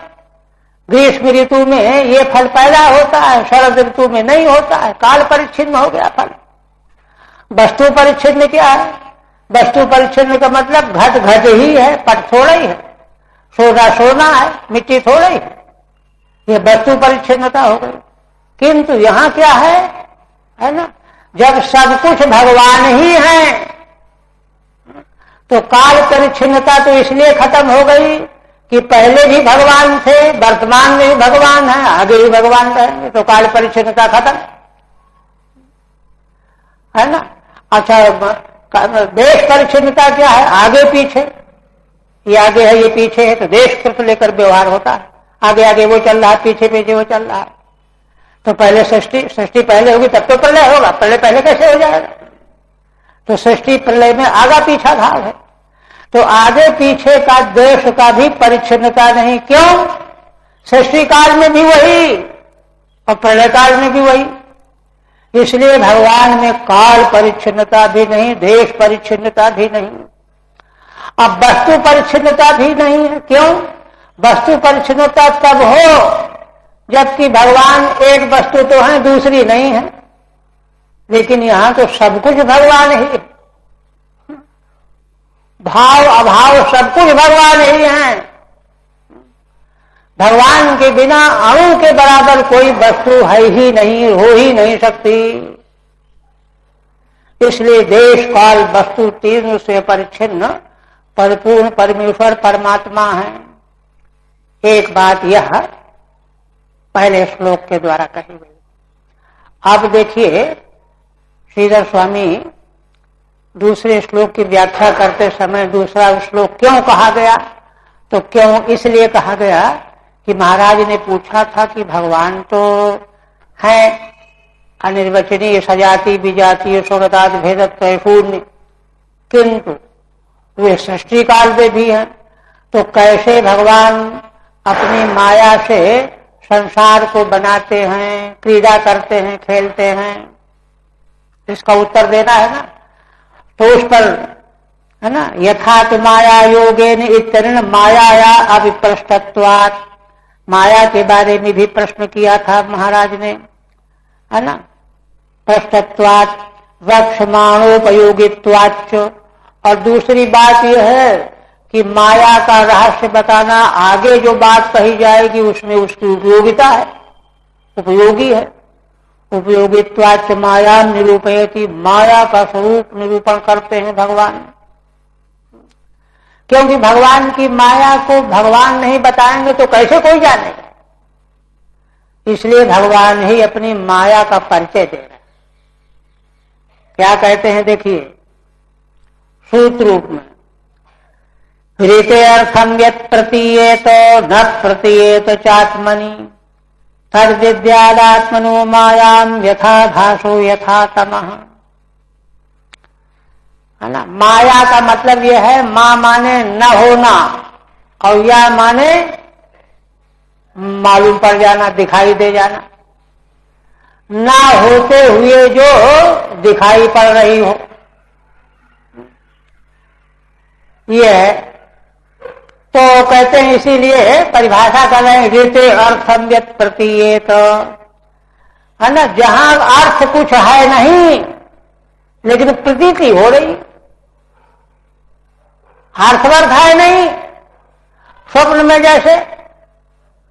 ग्रीष्म ऋतु में ये फल पैदा होता है, शरद ऋतु में नहीं होता है, काल परिच्छिन्न हो गया फल। वस्तु परिच्छिन्न क्या है? वस्तु परिच्छिन्न का मतलब घट घट ही है, पट थोड़ा ही है, सोना सोना है, मिट्टी थोड़ा ही है, ये वस्तु परिच्छिन्नता हो गई। किंतु यहां क्या है ना, जब सब कुछ भगवान ही है तो काल परिच्छिन्नता तो इसलिए खत्म हो गई कि पहले भी भगवान थे, वर्तमान में भी भगवान है, आगे भी भगवान रहेंगे, तो काल परिच्छिन्नता खत्म है ना। अच्छा, देश परिच्छिन्नता क्या है? आगे पीछे, ये आगे है ये पीछे है, तो देश कृत लेकर व्यवहार होता है, आगे आगे वो चल रहा है, पीछे पीछे वो चल रहा है। तो पहले सृष्टि पहले होगी तब तो प्रलय होगा, प्रलय पहले कैसे हो जाएगा? तो सृष्टि प्रलय में आगा पीछा भाव है, तो आगे पीछे का देश का भी परिच्छिन्नता नहीं। क्यों? सृष्टि काल में भी वही और प्रलय काल में भी वही, इसलिए भगवान में काल परिच्छिन्नता भी नहीं, देश परिच्छिन्नता भी नहीं, अब वस्तु परिच्छिन्नता भी नहीं है। क्यों? वस्तु परिच्छिन्नता तब हो जबकि भगवान एक वस्तु तो है, दूसरी नहीं है, लेकिन यहां तो सब कुछ भगवान ही है, भाव अभाव सब कुछ भगवान ही है। भगवान के बिना अणु के बराबर कोई वस्तु है ही नहीं, हो ही नहीं सकती। इसलिए देश काल वस्तु तीनों से परिच्छिन्न परिपूर्ण परमेश्वर परमात्मा है। एक बात यह पहले श्लोक के द्वारा कही गई। अब देखिए श्रीधर स्वामी दूसरे श्लोक की व्याख्या करते समय दूसरा श्लोक क्यों कहा गया, तो क्यों इसलिए कहा गया कि महाराज ने पूछा था कि भगवान तो है अनिर्वचनीय, सजाति विजातीय स्वगताद भेदत्व शून्य, किंतु वे सृष्टि काल में भी हैं, तो कैसे भगवान अपनी माया से संसार को बनाते हैं, क्रीड़ा करते हैं, खेलते हैं? इसका उत्तर देना है ना। तो उस पर है ना, यथात माया योगेन इत्यनेन मायाया अविप्रष्टत्वात्, माया के बारे में भी प्रश्न किया था महाराज ने, है ना। प्रष्टत्वात् वक्षमाणोपयोगित्वाच्च, और दूसरी बात यह है कि माया का रहस्य बताना, आगे जो बात कही जाएगी उसमें उसकी उपयोगिता है, उपयोगी है। उपयोगित्वाच्च माया निरूपयति, माया का स्वरूप निरूपण करते हैं भगवान, क्योंकि भगवान की माया को भगवान नहीं बताएंगे तो कैसे कोई जानेगा, इसलिए भगवान ही अपनी माया का परिचय दे रहे हैं। क्या कहते हैं देखिए सूत्र रूप में, ऋते अर्थम यत् प्रतीयेत न प्रतीयेत चात्मनि तद विद्यादात्मनो मायाम यथा भासो यथा तमः, है ना। माया का मतलब यह है, मां माने न होना और या माने मालूम पड़ जाना, दिखाई दे जाना, ना होते हुए जो दिखाई पड़ रही हो, ये है। तो कहते हैं, इसीलिए परिभाषा कर रहे हैं, ऋते अर्थम यत् प्रतीयेत, है ना, जहां अर्थ कुछ है नहीं लेकिन प्रतीति हो रही, अर्थवर्थ है नहीं। स्वप्न में जैसे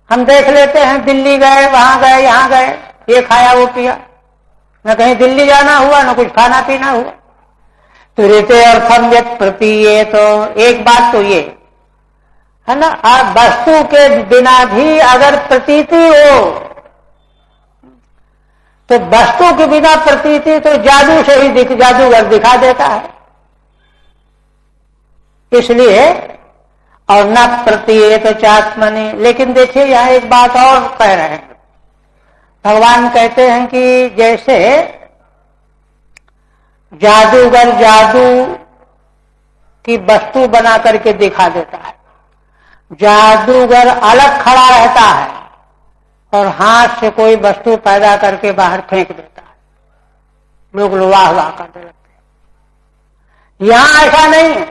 हम देख लेते हैं, दिल्ली गए, वहां गए, यहां गए, ये खाया वो पिया, न कहीं दिल्ली जाना हुआ न कुछ खाना पीना हुआ। तो ऋते अर्थम यत् प्रतीयेत, तो एक बात तो ये है ना, वस्तु के बिना भी अगर प्रतीति हो, तो वस्तु के बिना प्रतीति तो जादू से ही जादूगर दिखा देता है। इसलिए और न प्रतीयेत चात्मनि। लेकिन देखिए यहां एक बात और कह रहे हैं, भगवान कहते हैं कि जैसे जादूगर जादू की वस्तु बना करके दिखा देता है, जादूगर अलग खड़ा रहता है और हाथ से कोई वस्तु पैदा करके बाहर फेंक देता है, लोग वाह वाह करने लगते हैं। यहां ऐसा नहीं है,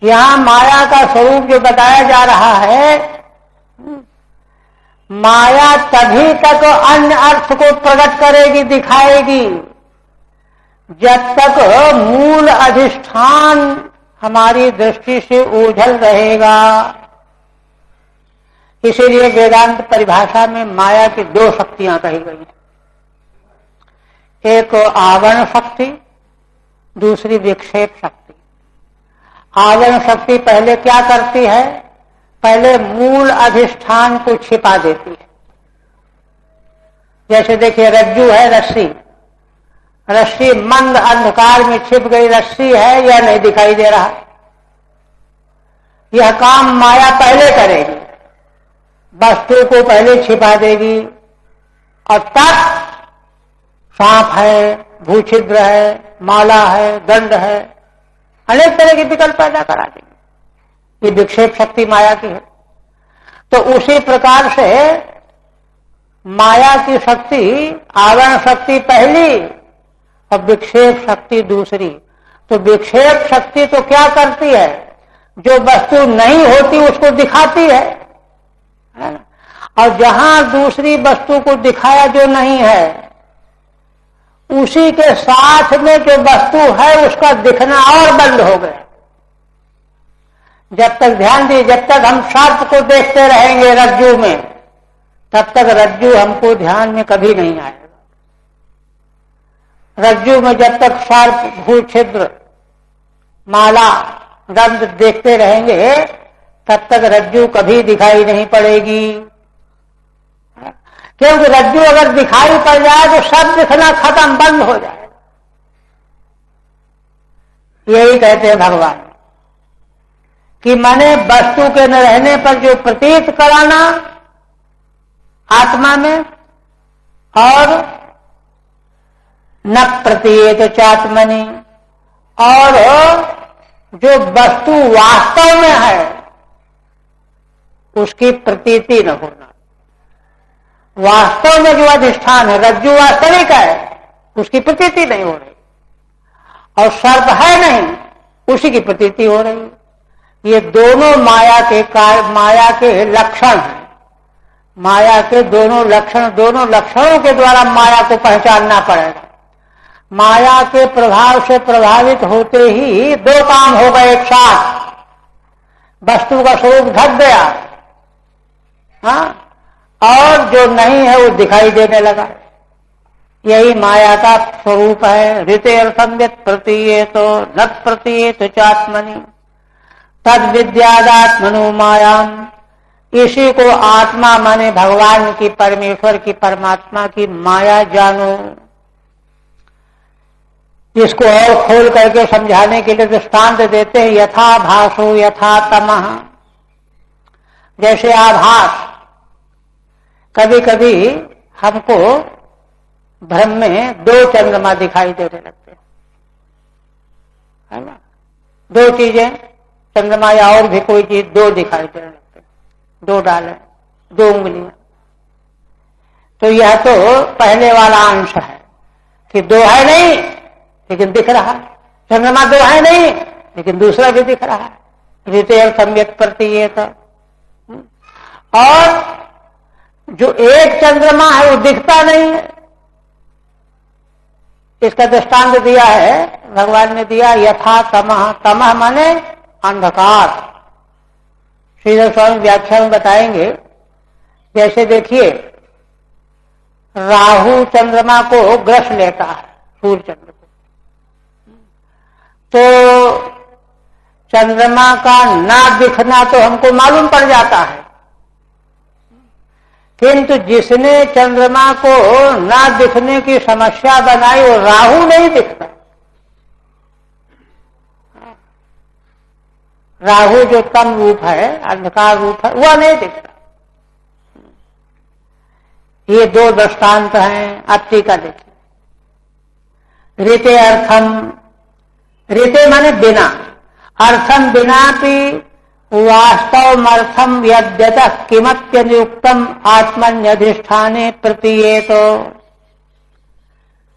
यहां माया का स्वरूप जो बताया जा रहा है, माया तभी तक अन्य अर्थ को प्रकट करेगी, दिखाएगी, जब तक मूल अधिष्ठान हमारी दृष्टि से ओझल रहेगा। इसीलिए वेदांत परिभाषा में माया की दो शक्तियां कही गई हैं, एक आवरण शक्ति, दूसरी विक्षेप शक्ति। आवरण शक्ति पहले क्या करती है, पहले मूल अधिष्ठान को छिपा देती है। जैसे देखिए रज्जू है, रस्सी, रस्सी मंद अंधकार में छिप गई, रस्सी है यह नहीं दिखाई दे रहा, यह काम माया पहले करेगी, वस्तु को पहले छिपा देगी और तब सांप है, भूछिद्र है, माला है, दंड है, अनेक तरह के विकल्प पैदा करा देगी। ये विक्षेप शक्ति माया की है। तो उसी प्रकार से माया की शक्ति, आवरण शक्ति पहली और विक्षेप शक्ति दूसरी। तो विक्षेप शक्ति तो क्या करती है, जो वस्तु नहीं होती उसको दिखाती है ना? और जहां दूसरी वस्तु को दिखाया जो नहीं है, उसी के साथ में जो वस्तु है उसका दिखना और बंद हो गया। जब तक ध्यान दिए, जब तक हम सर्प को देखते रहेंगे रज्जू में, तब तक रज्जू हमको ध्यान में कभी नहीं आएगा। रज्जू में जब तक सर्प, भूछिद्र, माला, दंड देखते रहेंगे, तब तक रज्जू कभी दिखाई नहीं पड़ेगी। क्योंकि रज्जू अगर दिखाई पड़ जाए तो सब दिखना खत्म, बंद हो जाए। यही कहते हैं भगवान कि माने वस्तु के न रहने पर जो प्रतीत कराना आत्मा में, और न प्रतीयेत चात्मनि, और जो वस्तु वास्तव में है उसकी प्रतीति न होना। वास्तव में जो अधिष्ठान है, रज्जु वास्तविक है, उसकी प्रतीति नहीं हो रही, और सर्प है नहीं, उसी की प्रतीति हो रही। ये दोनों माया के लक्षण हैं। माया के दोनों लक्षणों के द्वारा माया को पहचानना पड़ेगा। माया के प्रभाव से प्रभावित होते ही दो काम हो गए एक साथ, वस्तु का स्वरूप ढक गया, हाँ, और जो नहीं है वो दिखाई देने लगा। यही माया का स्वरूप है। ऋते अर्थम यत् प्रतीयेतो न प्रतीयेत चात्मनि तद विद्यादात्मनो मायाम। इसी को आत्मा माने भगवान की, परमेश्वर की, परमात्मा की माया जानो। इसको और खोल करके समझाने के लिए दृष्टांत देते हैं, यथा भासो यथा तमः। जैसे आभास, कभी कभी हमको भ्रम में दो चंद्रमा दिखाई देने लगते हैं, है ना, दो चीजें, चंद्रमा या और भी कोई चीज, दो दिखाई देने लगते हैं, दो डालें, दो उंगलियां। तो यह तो पहले वाला अंश है कि दो है नहीं लेकिन दिख रहा है। चंद्रमा दो है नहीं लेकिन दूसरा भी दिख रहा है। ऋते सम्यक प्रतीयेत। और जो एक चंद्रमा है वो दिखता नहीं है। इसका दृष्टांत दिया है, भगवान ने दिया, यथा तमः। तमः माने अंधकार। श्रीधर स्वामी व्याख्या में बताएंगे, जैसे देखिए राहु चंद्रमा को ग्रस लेता है, सूर्य चंद्र को, तो चंद्रमा का ना दिखना तो हमको मालूम पड़ जाता है, किंतु जिसने चंद्रमा को ना दिखने की समस्या बनाई वो राहु नहीं दिखता। राहु जो तम रूप है, अंधकार रूप है, वह नहीं दिखता। ये दो दृष्टांत हैं। अब टीका देखिए। ऋते अर्थम, ऋते माने बिना, अर्थम बिना भी वास्तवमर्थम यद्यतः किमप्यनियुक्तम आत्मन्यधिष्ठाने प्रतीयेत,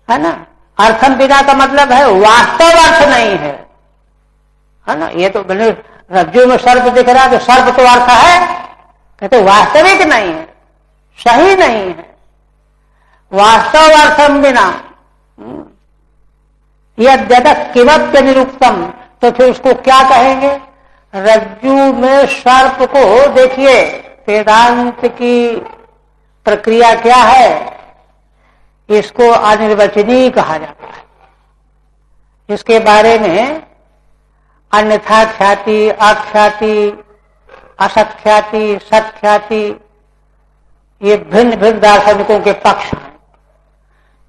है ना। अर्थम बिना का मतलब है वास्तव अर्थ नहीं है ना। ये तो मैंने रज्जु में सर्प दिख रहा है तो सर्प तो अर्थ है, कहते वास्तविक नहीं है, सही नहीं है। वास्तव अर्थम बिना यद्यतः किमप्यनियुक्तम, तो फिर उसको क्या कहेंगे। रज्जु में सर्प को देखिए, वेदांत की प्रक्रिया क्या है, इसको अनिर्वचनीय कहा जाता है। इसके बारे में अन्यथा ख्याति, अख्याति, असख्याति, सत्ख्याति, ये भिन्न भिन्न दार्शनिकों के पक्ष हैं।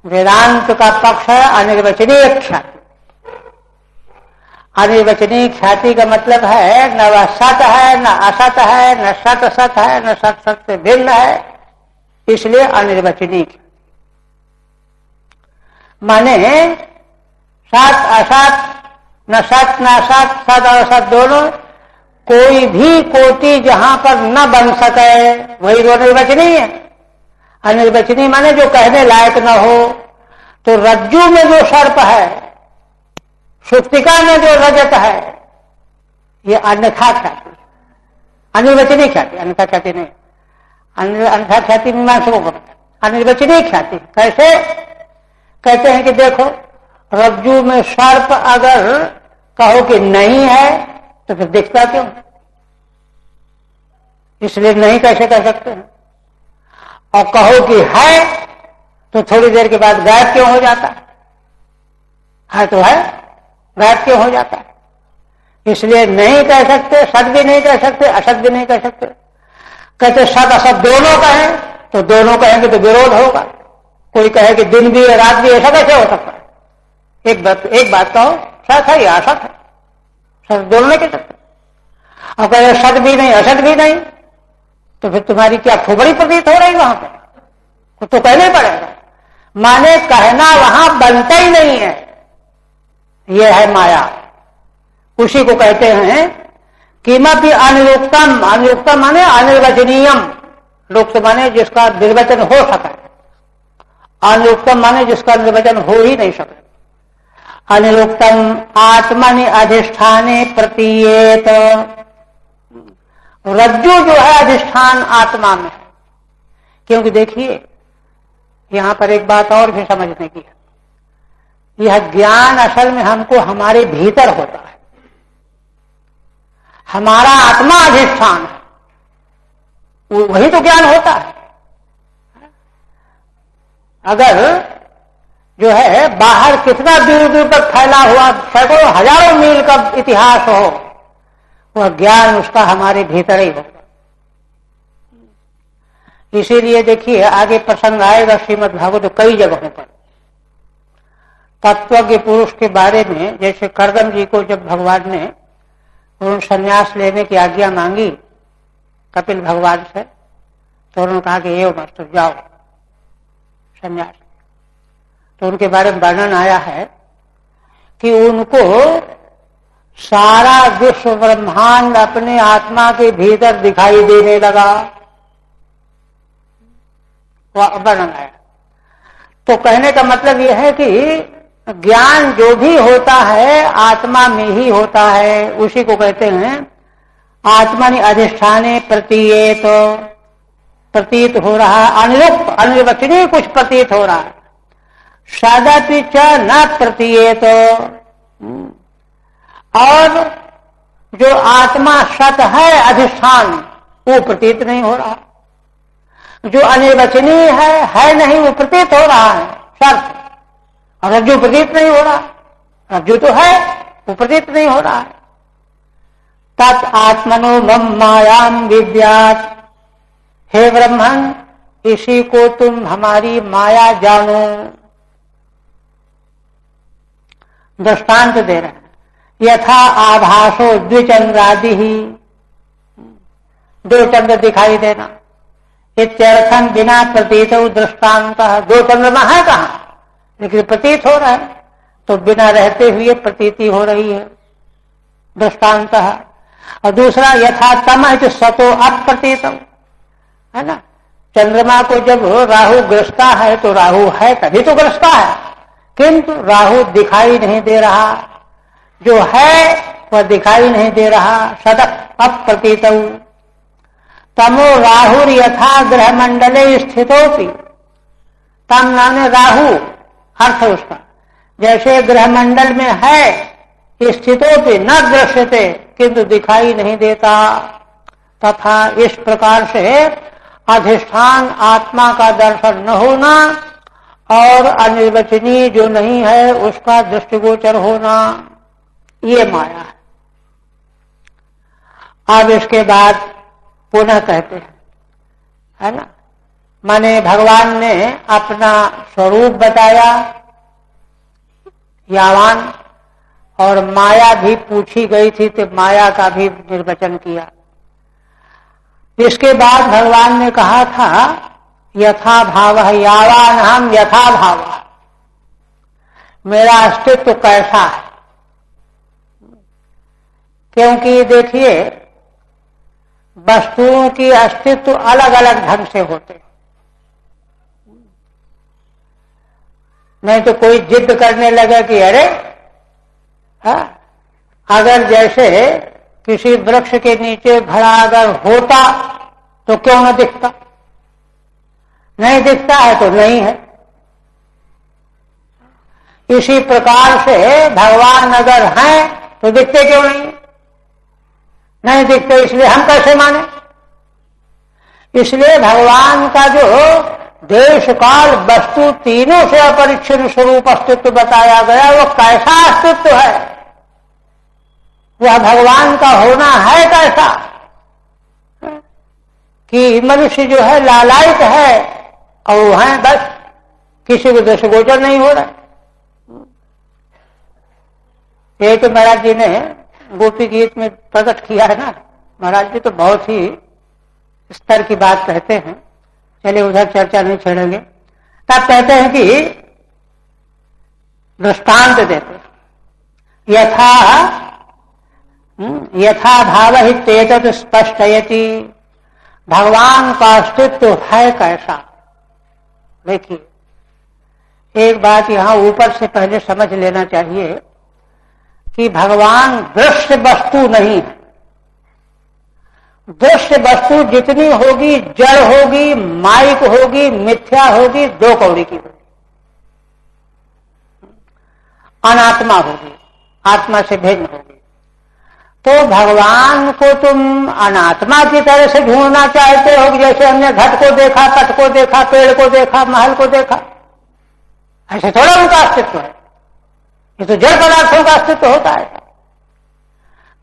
वेदांत का पक्ष है अनिर्वचनीय ख्याति। अनिर्वचनीय ख्याति का मतलब है न वह सत है, न असत है, न सत सत है, न सत सत से भिन्न है, इसलिए अनिर्वचनीय। माने सत असत, न सत न असत, सत और असत दोनों, कोई भी कोटि जहां पर न बन सके वही वो अनिर्वचनीय है। अनिर्वचनीय माने जो कहने लायक न हो। तो रज्जु में जो सर्प है, सुप्तिका में जो रजत है, ये अन्यथा ख्याति, अनिर्वचनीय ख्याति, अन्यथा ख्याति नहीं। अन्यथा ख्याति मीमांसकों को अनिर्वचनीय ख्याति कैसे कहते हैं कि देखो रज्जु में सर्प अगर कहो कि नहीं है तो फिर दिखता क्यों, इसलिए नहीं कैसे कह सकते हैं। और कहो कि है तो थोड़ी देर के बाद गायब क्यों हो जाता है तो है, गायब क्यों हो जाता है। इसलिए नहीं कह सकते, सत भी नहीं कह सकते, असत भी नहीं कह सकते। कहते सत असत दोनों कहें तो दोनों कहेंगे तो विरोध होगा। कोई कहे कि दिन भी है रात भी, ऐसा कैसे हो सकता है। एक बात कहो सत है या असत है, सत दोनों नहीं कह सकते। और कहे सत भी नहीं असत भी नहीं, तो फिर तुम्हारी क्या खोपड़ी प्रतीत हो रही वहां पर, तो कहना ही पड़ेगा। माने कहना वहां बनता ही नहीं है, यह है माया। उसी को कहते हैं किमपि अनिरुक्तम। अनिरुक्तम माने अनिर्वचनीयम, रुक्त माने जिसका निर्वचन हो सके, अनिरुक्तम माने जिसका निर्वचन हो ही नहीं सके। अनिरुक्तम आत्मनि अधिष्ठाने प्रतीयेत। रज्जु जो है अधिष्ठान आत्मा में है। क्योंकि देखिए यहां पर एक बात और भी समझने की है, यह ज्ञान असल में हमको हमारे भीतर होता है, हमारा आत्मा अधिष्ठान है, वही तो ज्ञान होता है। अगर जो है बाहर कितना दूर दूर तक फैला हुआ सैकड़ों हजारों मील का इतिहास हो, वह ज्ञान उसका हमारे भीतर ही होगा। इसीलिए देखिए आगे प्रसंग आएगा श्रीमद् भागवत कई जगहों पर तत्वज्ञ पुरुष के बारे में। जैसे करदम जी को जब भगवान ने उन्होंने संन्यास लेने की आज्ञा मांगी कपिल भगवान से, तो उन्होंने कहा कि ये मत तो जाओ संन्यास। तो उनके बारे में वर्णन आया है कि उनको सारा विश्व ब्रह्मांड अपने आत्मा के भीतर दिखाई देने लगा, वर्णन आया। तो कहने का मतलब यह है कि ज्ञान जो भी होता है आत्मा में ही होता है, उसी को कहते हैं आत्मनि अधिष्ठाने प्रतीयेत, प्रतीत हो रहा, अनिरुक्त अनिर्वचनीय कुछ प्रतीत हो रहा है। सदपि च न प्रतीयेत, और जो आत्मा सत है अधिष्ठान, वो प्रतीत नहीं हो रहा। जो अनिर्वचनीय है नहीं, वो प्रतीत हो रहा है शर्त, और रज्जु प्रतीत नहीं हो रहा। रज्जु तो है, वो प्रतीत नहीं हो रहा है। तत् आत्मनो मम मायाम विद्यात्, हे ब्रह्मन इसी को तुम हमारी माया जानो। दृष्टांत दे रहे हैं, यथा आभासो द्विचंद्रादि ही, दो चंद्र दिखाई देना, इत्यर्थम बिना प्रतीत दृष्टांत, दो चंद्रमा है कहां, लेकिन प्रतीत हो रहा है, तो बिना रहते हुए प्रतीति हो रही है, दृष्टांत। और दूसरा यथा तम है, सतो अप्रतीत है ना। चंद्रमा को जब राहु ग्रस्ता है तो राहु है तभी तो ग्रस्ता है, किंतु राहु दिखाई नहीं दे रहा, जो है वह दिखाई नहीं दे रहा, सदप अप्रतीत। तमो राहुर यथा ग्रह मंडले स्थितोपि, तम नाने राहु अर्थ उसका, जैसे ग्रह मंडल में है स्थितोपि न दृश्यते, किंतु दिखाई नहीं देता, तथा इस प्रकार से अधिष्ठान आत्मा का दर्शन न होना और अनिर्वचनीय जो नहीं है उसका दृष्टिगोचर होना, ये माया है। अब इसके बाद पुनः कहते हैं, है ना, माने भगवान ने अपना स्वरूप बताया यावान, और माया भी पूछी गई थी तो माया का भी निर्वचन किया। इसके बाद भगवान ने कहा था यथा भाव यावान हम यथा भाव, मेरा अस्तित्व कैसा है। क्योंकि देखिए वस्तुओं की अस्तित्व अलग अलग ढंग से होते, नहीं तो कोई जिद करने लगा कि अरे अगर जैसे किसी वृक्ष के नीचे घड़ा अगर होता तो क्यों न दिखता, नहीं दिखता है तो नहीं है। इसी प्रकार से भगवान अगर हैं तो दिखते क्यों नहीं, नहीं दिखते, इसलिए हम कैसे माने। इसलिए भगवान का जो देश काल वस्तु तीनों से अपरिच्छिन्न स्वरूप अस्तित्व बताया गया, वो कैसा अस्तित्व है, वह भगवान का होना है कैसा, कि मनुष्य जो है लालायित है और वो है बस, किसी को दृष्टिगोचर नहीं हो रहा। ये तो महाराज जी ने गोपी गीत में प्रकट किया है ना, महाराज जी तो बहुत ही स्तर की बात कहते हैं, चलिए उधर चर्चा नहीं छेड़ेंगे। तब कहते हैं कि दृष्टांत देते, यथा भाव ही तेजत स्पष्टयति, भगवान का अस्तित्व है कैसा। देखिए एक बात यहां ऊपर से पहले समझ लेना चाहिए कि भगवान दृश्य वस्तु नहीं है। दृश्य वस्तु जितनी होगी जड़ होगी, माइक होगी, मिथ्या होगी, दो कौड़ी की होगी, अनात्मा होगी, आत्मा से भिन्न होगी। तो भगवान को तुम अनात्मा की तरह से ढूंढना चाहते हो, जैसे हमने घट को देखा, पट को देखा, पेड़ को देखा, महल को देखा, ऐसे थोड़ा उनका अस्तित्व है। ये तो जड़ पदार्थों का अस्तित्व होता है।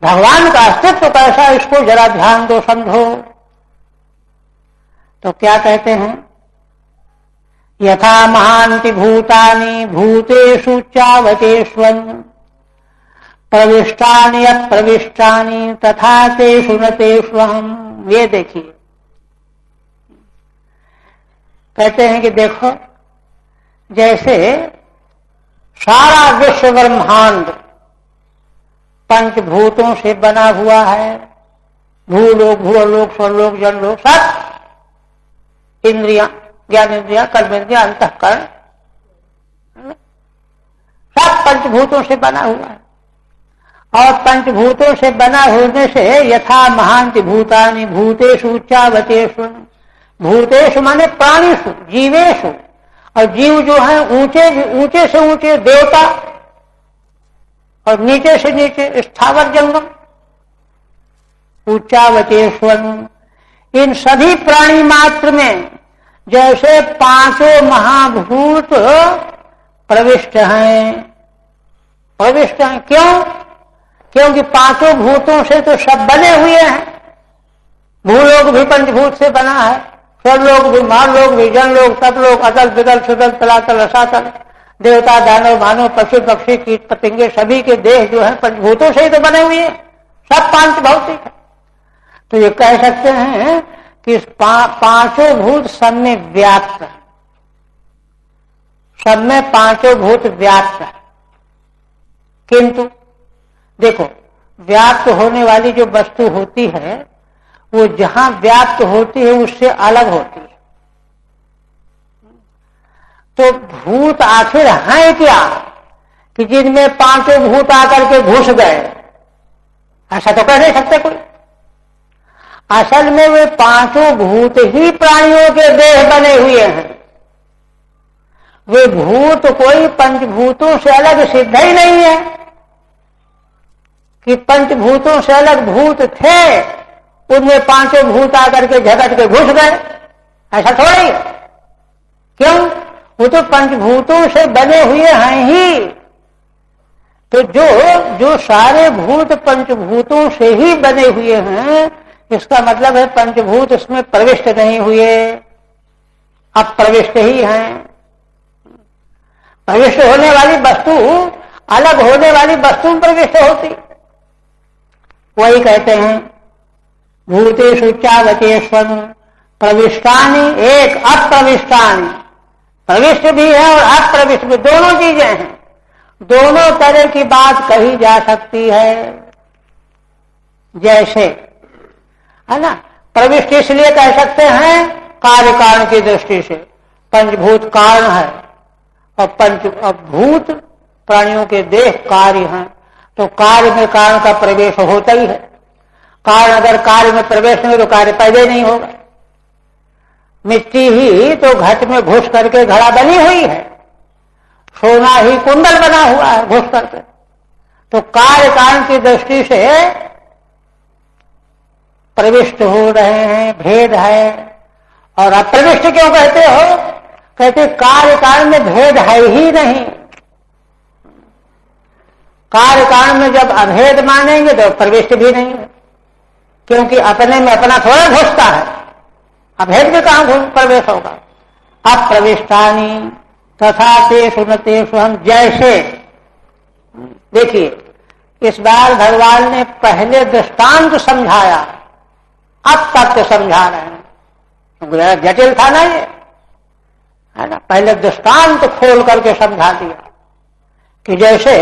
भगवान का अस्तित्व कैसा, इसको जरा ध्यान दो, समझो। तो क्या कहते हैं, यथा महान्ति भूतानि भूतेषु चावतेष्वन् प्रविष्टानि अप्रविष्टानि तथा तेषु न तेष्वहम्। ये देखिए कहते हैं कि देखो जैसे सारा विश्व ब्रह्मांड पंचभूतों से बना हुआ है, भूलोक, भूलोक, स्वरलोक, जनलोक, सब इंद्रियां, ज्ञान इंद्रिया, कर्म इंद्रिया, अंतःकरण, सब पंचभूतों से बना हुआ है। और पंचभूतों से बना होने से यथा महांति भूतानि भूतेषु उच्चावचेषु, भूतेषु माने प्राणीषु जीवेषु, और जीव जो है ऊंचे से ऊंचे देवता और नीचे से नीचे स्थावर जंगम, उच्चावचेष्वनु, इन सभी प्राणी मात्र में जैसे पांचों महाभूत प्रविष्ट हैं। क्यों? क्योंकि पांचों भूतों से तो सब बने हुए हैं। भूलोक भी पंचभूत से बना है, स्वर्लोक भी, मारलोक भी, जनलोक, तपलोक, अतल विदल सुदल तलातल रसातल, देवता दानव मानव पशु पक्षी कीट पतंगे सभी के देह जो है पंचभूतों से ही तो बने हुए हैं, सब पांच भौतिक है। तो ये कह सकते हैं कि पांचों भूत सब में व्याप्त है, सब में पांचों भूत व्याप्त है। किंतु देखो, व्याप्त होने वाली जो वस्तु होती है वो जहां व्याप्त होती है उससे अलग होती है। तो भूत आखिर हैं क्या कि जिनमें पांचों भूत आकर के घुस गए? ऐसा तो कह नहीं सकते कोई। असल में वे पांचों भूत ही प्राणियों के देह बने हुए हैं। वे भूत कोई पंचभूतों से अलग सिद्ध ही नहीं है कि पंचभूतों से अलग भूत थे, उनमें पांचों भूत आकर के झगड़ के घुस गए, ऐसा थोड़ी। क्यों? वो तो पंचभूतों से बने हुए हैं ही। तो जो सारे भूत पंचभूतों से ही बने हुए हैं, इसका मतलब है पंचभूत इसमें प्रविष्ट नहीं हुए, अब प्रविष्ट ही हैं। प्रविष्ट होने वाली वस्तु अलग होने वाली वस्तु में प्रविष्ट होती, वही कहते हैं भूतेषु उच्चावचेष्वनु प्रविष्टानि एक अप्रविष्टानि। प्रविष्ट भी है और अप्रविष्ट भी, दोनों चीजें हैं। दोनों तरह की बात कही जा सकती है। जैसे है ना, प्रविष्ट इसलिए कह सकते हैं कार्य कारण की दृष्टि से, पंचभूत कारण है और भूत प्राणियों के देह कार्य हैं, तो कार्य में कारण का प्रवेश होता ही है। कारण अगर कार्य में प्रवेश नहीं तो कार्य पैदा नहीं होगा। मिट्टी ही तो घट में घुस करके घड़ा बनी हुई है, सोना ही कुंडल बना हुआ है घुस करके। तो कार्य कारण की दृष्टि से प्रविष्ट हो रहे हैं, भेद है। और अप्रविष्ट क्यों कहते हो? कहते कार्य कारण में भेद है ही नहीं। कार्य कारण में जब अभेद मानेंगे तो प्रविष्ट भी नहीं है, क्योंकि अपने में अपना थोड़ा घुसता है, अभेद में कहां प्रवेश होगा। अप्रविष्टानि तथा तेषु न तेषु हम, जैसे देखिए इस बार भगवान ने पहले दृष्टांत समझाया, अब तक समझा रहे हैं, क्योंकि जटिल था ना ये, है ना। पहले दृष्टांत खोल करके समझा दिया कि जैसे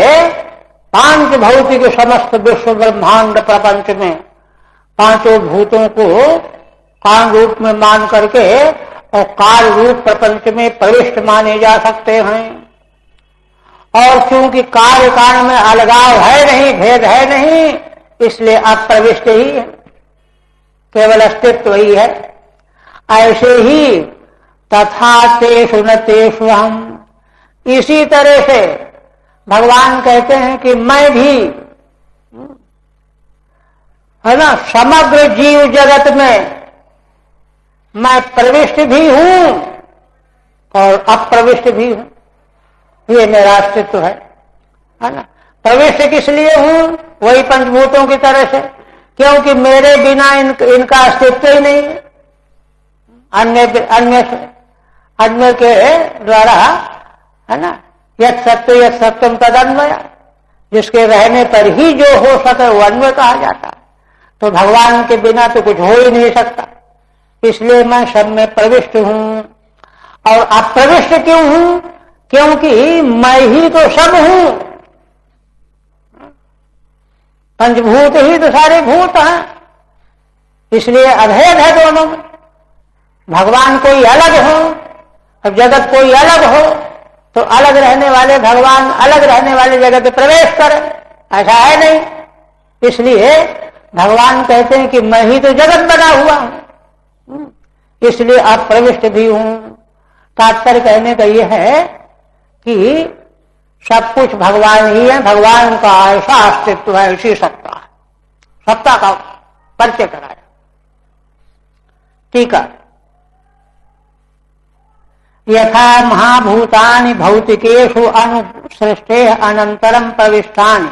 पांच भौतिक समस्त विश्व ब्रह्मांड प्रपंच में पांचों भूतों को कारण रूप में मान करके और कार्य रूप प्रपंच में प्रविष्ट माने जा सकते हैं। और क्योंकि कार्य कारण में अलगाव है नहीं, भेद है नहीं, इसलिए अप्रविष्ट ही है, केवल अस्तित्व ही है। ऐसे ही तथा तेषु न तेषु हम, इसी तरह से भगवान कहते हैं कि मैं भी, है ना, समग्र जीव जगत में मैं प्रविष्ट भी हूं और अप्रविष्ट भी हूं। ये मेरा अस्तित्व है ना। प्रविष्ट किस लिए हूं? वही पंचभूतों की तरह से, क्योंकि मेरे बिना इनका अस्तित्व ही नहीं है। अन्य के द्वारा, है ना, यत् सत्यम तदन्वय, जिसके रहने पर ही जो हो सके वो अन्वय कहा जाता है। तो भगवान के बिना तो कुछ हो ही नहीं सकता, इसलिए मैं सब में प्रविष्ट हूं। और अप्रविष्ट क्यों हूं? क्योंकि मैं ही तो सब हूं, पंचभूत ही तो सारे भूत हैं, इसलिए अभेद है दोनों में। भगवान कोई अलग हो और जगत कोई अलग हो तो अलग रहने वाले भगवान अलग रहने वाले जगत में प्रवेश करें, ऐसा है नहीं। इसलिए भगवान कहते हैं कि मैं ही तो जगत बना हुआ हूं, इसलिए अप्रविष्ट भी हूं। तात्पर्य कहने का यह है कि सब कुछ भगवान ही है, भगवान का ऐसा अस्तित्व है, ऐसी सत्ता है, सत्ता का परिचय कराया। ठीक है। यथा महाभूतानि भौतिकेषु अनुसृष्टे अनंतरम प्रविष्टानि,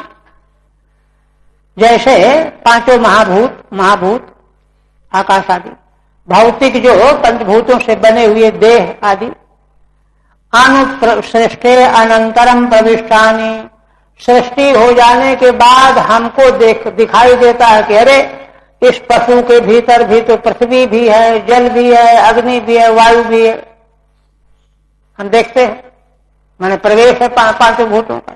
जैसे पांचों महाभूत आकाश आदि, भौतिक जो पंचभूतों से बने हुए देह आदि, अनुसृष्टे अनंतरम प्रविष्टानि, सृष्टि हो जाने के बाद हमको दिखाई देता है कि अरे इस पशु के भीतर भी तो पृथ्वी भी है, जल भी है, अग्नि भी है, वायु भी है। हम देखते हैं, मैंने प्रवेश है पांचों भूतों का।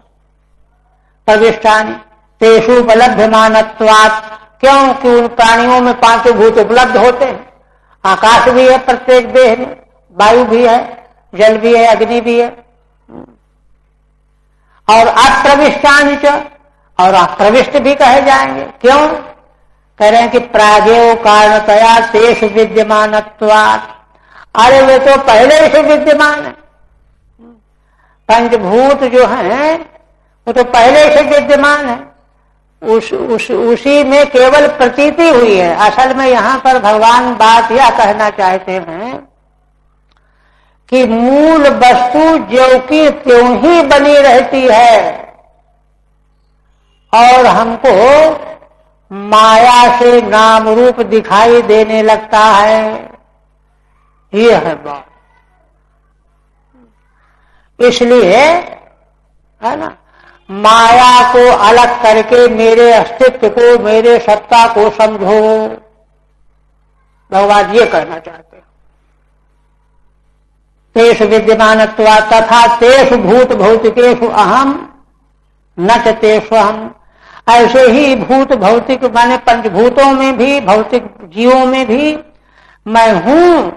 प्रविष्टानि तेषु उपलब्धमानत्वात्, क्योंकि उन प्राणियों में पांचों भूत उपलब्ध होते हैं। आकाश भी है प्रत्येक देह में, वायु भी है, जल भी है, अग्नि भी है। और अप्रविष्टानि च, और अप्रविष्ट भी कहे जाएंगे। क्यों कह रहे हैं कि प्रागेव कारणतया तेषु विद्यमानत्वात्, अरे वे तो पहले से विद्यमान है। पंचभूत जो हैं वो तो पहले से विद्यमान है, उसी में केवल प्रतीति हुई है। असल में यहां पर भगवान बात यह कहना चाहते हैं कि मूल वस्तु ज्यों की त्यों ही बनी रहती है और हमको माया से नाम रूप दिखाई देने लगता है। ये है बात। इसलिए है ना, माया को अलग करके मेरे अस्तित्व को, मेरे सत्ता को समझो, भगवान ये कहना चाहते हैं। तेषु विद्यमानत्वा तथा तेषु भूत भौतिकेषु अहम न च तेषु अहम, ऐसे ही भूत भौतिक माने पंचभूतों में भी, भौतिक जीवों में भी मैं हूं,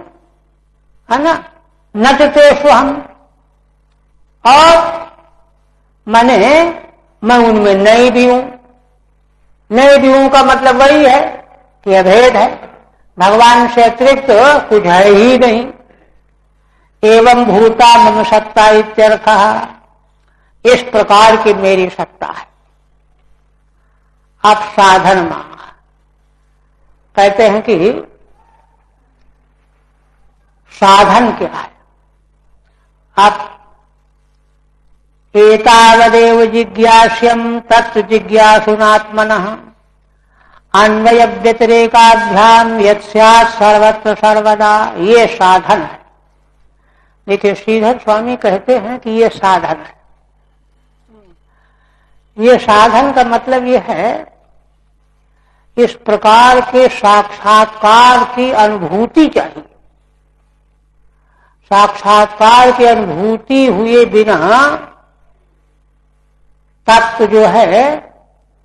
है ना, न च तेषु अहम, और माने मैं उनमें नहीं भी हूं। नहीं भी हूं का मतलब वही है कि अभेद है, भगवान से अतिरिक्त कुछ है ही नहीं। एवं भूता मम सत्ता इत्यर्थः, इस प्रकार की मेरी सत्ता है। आप साधन मांगा कहते हैं कि साधन क्या है। आप एतावदेव जिज्ञास्यम तत्व जिज्ञासुनात्मनः अन्वय व्यतिरेकाभ्याम यत् स्यात् सर्वत्र सर्वदा, ये साधन है। देखिए श्रीधर स्वामी कहते हैं कि ये साधन है। ये साधन का मतलब ये है, इस प्रकार के साक्षात्कार की अनुभूति चाहिए। साक्षात्कार की अनुभूति हुए बिना तत्व जो है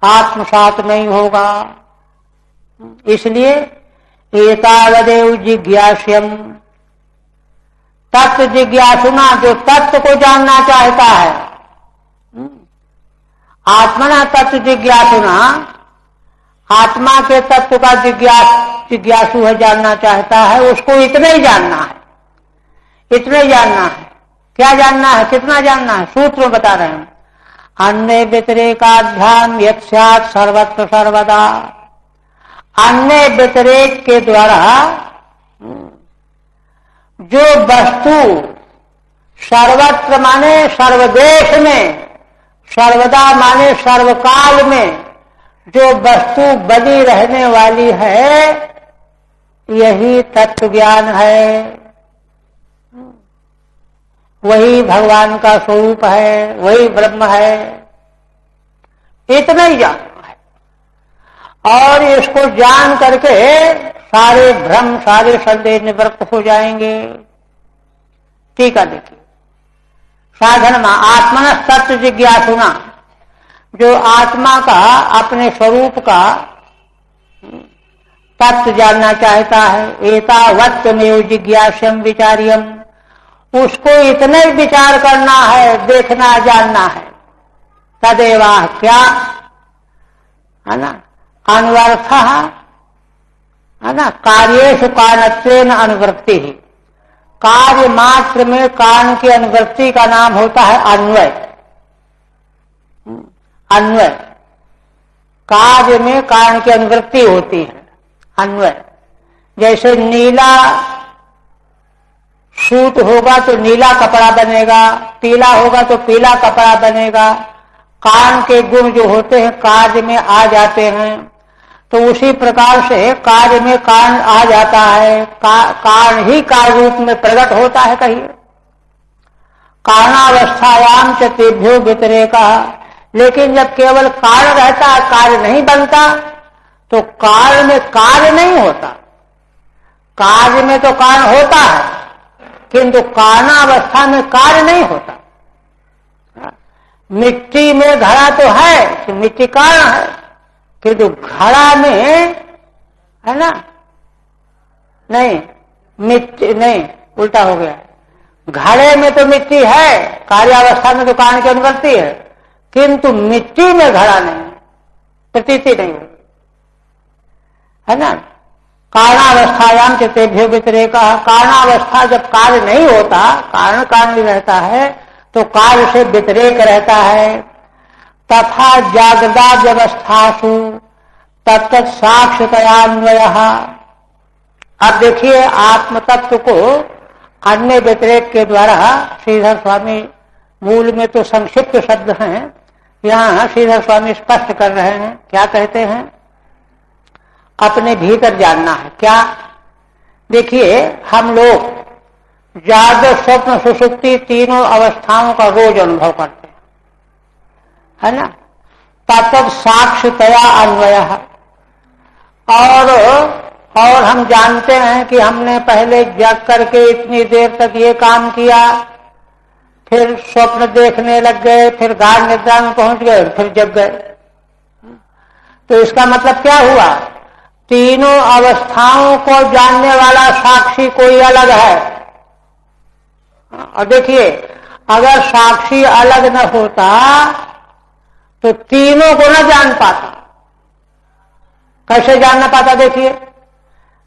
आत्मसात नहीं होगा। इसलिए एतावदेव जिज्ञास्यम, तत्व जिज्ञासुना, जो तत्व को जानना चाहता है, आत्मना तत्व जिज्ञासुना, आत्मा के तत्व का जिज्ञासु है, जानना चाहता है, उसको इतना ही जानना है। इतना ही जानना है। क्या जानना है, कितना जानना है, सूत्र बता रहे हैं। अन्य व्यतिरेकाभ्याम यत् स्यात् सर्वत्र सर्वदा, अन्य व्यतिरेक के द्वारा जो वस्तु सर्वत्र माने सर्वदेश में, सर्वदा माने सर्वकाल में जो वस्तु बनी रहने वाली है, यही तत्व ज्ञान है। वही भगवान का स्वरूप है, वही ब्रह्म है। इतना ही जानना है और इसको जान करके सारे भ्रम, सारे संदेह निवृत्त हो जाएंगे। ठीक है, देखिए साधन में आत्मन तत्व जिज्ञासुना, जो आत्मा का, अपने स्वरूप का तत्व जानना चाहता है, एतावत्मेव जिज्ञास्यम विचार्यम, उसको इतना ही विचार करना है, देखना जानना है। तदेवा क्या, है ना, अन्वर्थ है ना, कार्येषु कारणत्वेन अनुवृत्ति ही, कार्य मात्र में कारण की अनुवृत्ति का नाम होता है अन्वय। अन्वय, कार्य में कारण की अनुवृत्ति होती है अन्वय। जैसे नीला सूट होगा तो नीला कपड़ा बनेगा, पीला होगा तो पीला कपड़ा बनेगा। कारण के गुण जो होते हैं कार्य में आ जाते हैं, तो उसी प्रकार से कार्य में कारण आ जाता है, कारण ही कार्य रूप में प्रकट होता है। कहिए कारणावस्थायाम च तेभ्यो व्यतिरेकः, लेकिन जब केवल कारण रहता है कार्य नहीं बनता, तो कार्य में कार्य नहीं होता। कार्य में तो कारण होता है, किंतु कारणावस्था में कार्य नहीं होता। मिट्टी में घड़ा तो है कि मिट्टी कारण है, किंतु घड़ा में है ना, नहीं मिट्टी नहीं, उल्टा हो गया। घड़े में तो मिट्टी है, कार्यावस्था में तो कारण की अनुवृत्ति है, किंतु मिट्टी में घड़ा नहीं, प्रतीति नहीं होती, है ना। कारणावस्थायाम च तेभ्यो व्यतिरेकः, कारणावस्था जब कार्य नहीं होता, कारण कारण भी रहता है, तो कार्य से व्यतिरेक रहता है। तथा जागृदावस्थासु तत्त साक्ष्यतयान्वयः। अब देखिए आत्म तत्व को अन्य व्यतिरेक के द्वारा श्रीधर स्वामी, मूल में तो संक्षिप्त शब्द हैं, यहाँ श्रीधर स्वामी स्पष्ट कर रहे हैं। क्या कहते हैं? अपने भीतर जानना है। क्या? देखिए हम लोग जागृत स्वप्न सुषुप्ति तीनों अवस्थाओं का रोज अनुभव करते हैं, है ना। तत्व साक्ष्यतया अन्वय, और हम जानते हैं कि हमने पहले जग करके इतनी देर तक ये काम किया, फिर स्वप्न देखने लग गए, फिर गाढ़ निद्रा में पहुंच गए, फिर जग गए। तो इसका मतलब क्या हुआ? तीनों अवस्थाओं को जानने वाला साक्षी कोई अलग है। और देखिए अगर साक्षी अलग न होता तो तीनों को न जान पाता। कैसे जानना पाता? देखिए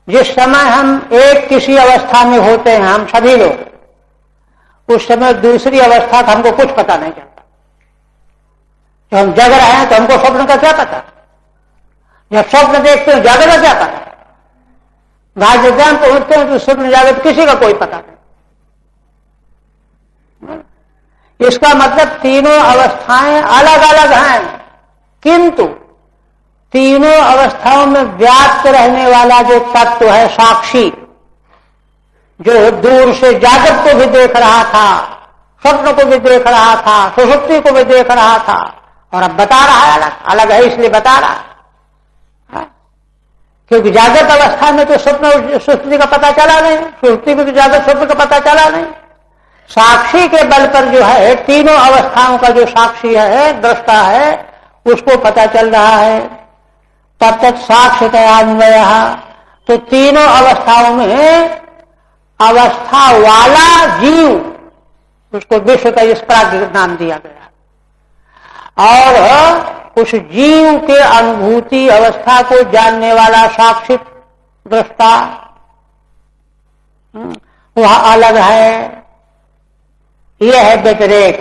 जिस समय हम एक किसी अवस्था में होते हैं, हम सभी लोग, उस समय दूसरी अवस्था का हमको कुछ पता नहीं चलता। जब हम जग रहे हैं तो हमको स्वप्न का क्या पता, जब स्वप्न देखते हैं जागृत का क्या पता, गाढ़ निद्रा में पहुंचते हैं तो स्वप्न जागृत किसी का कोई पता नहीं। इसका मतलब तीनों अवस्थाएं अलग अलग हैं, किंतु तीनों अवस्थाओं में व्याप्त रहने वाला जो तत्व है साक्षी, जो दूर से जागृत को भी देख रहा था, स्वप्न को भी देख रहा था, सुषुप्ति को भी देख रहा था, और अब बता रहा है अलग अलग है, इसलिए बता रहा है। क्योंकि जागृत अवस्था में तो स्वप्न सुषुप्ति का पता चला नहीं, सुषुप्ति में तो जागृत स्वप्न का पता चला नहीं। साक्षी के बल पर जो है तीनों अवस्थाओं का जो साक्षी है, दृष्टा है, उसको पता चल रहा है। तत्त साक्ष्यतयान्वय, तो तीनों अवस्थाओं में अवस्था वाला जीव, उसको विश्व का इस प्रकार नाम दिया गया, और उस जीव के अनुभूति अवस्था को जानने वाला साक्षी दृष्टा वह अलग है। यह है व्यतिरेक।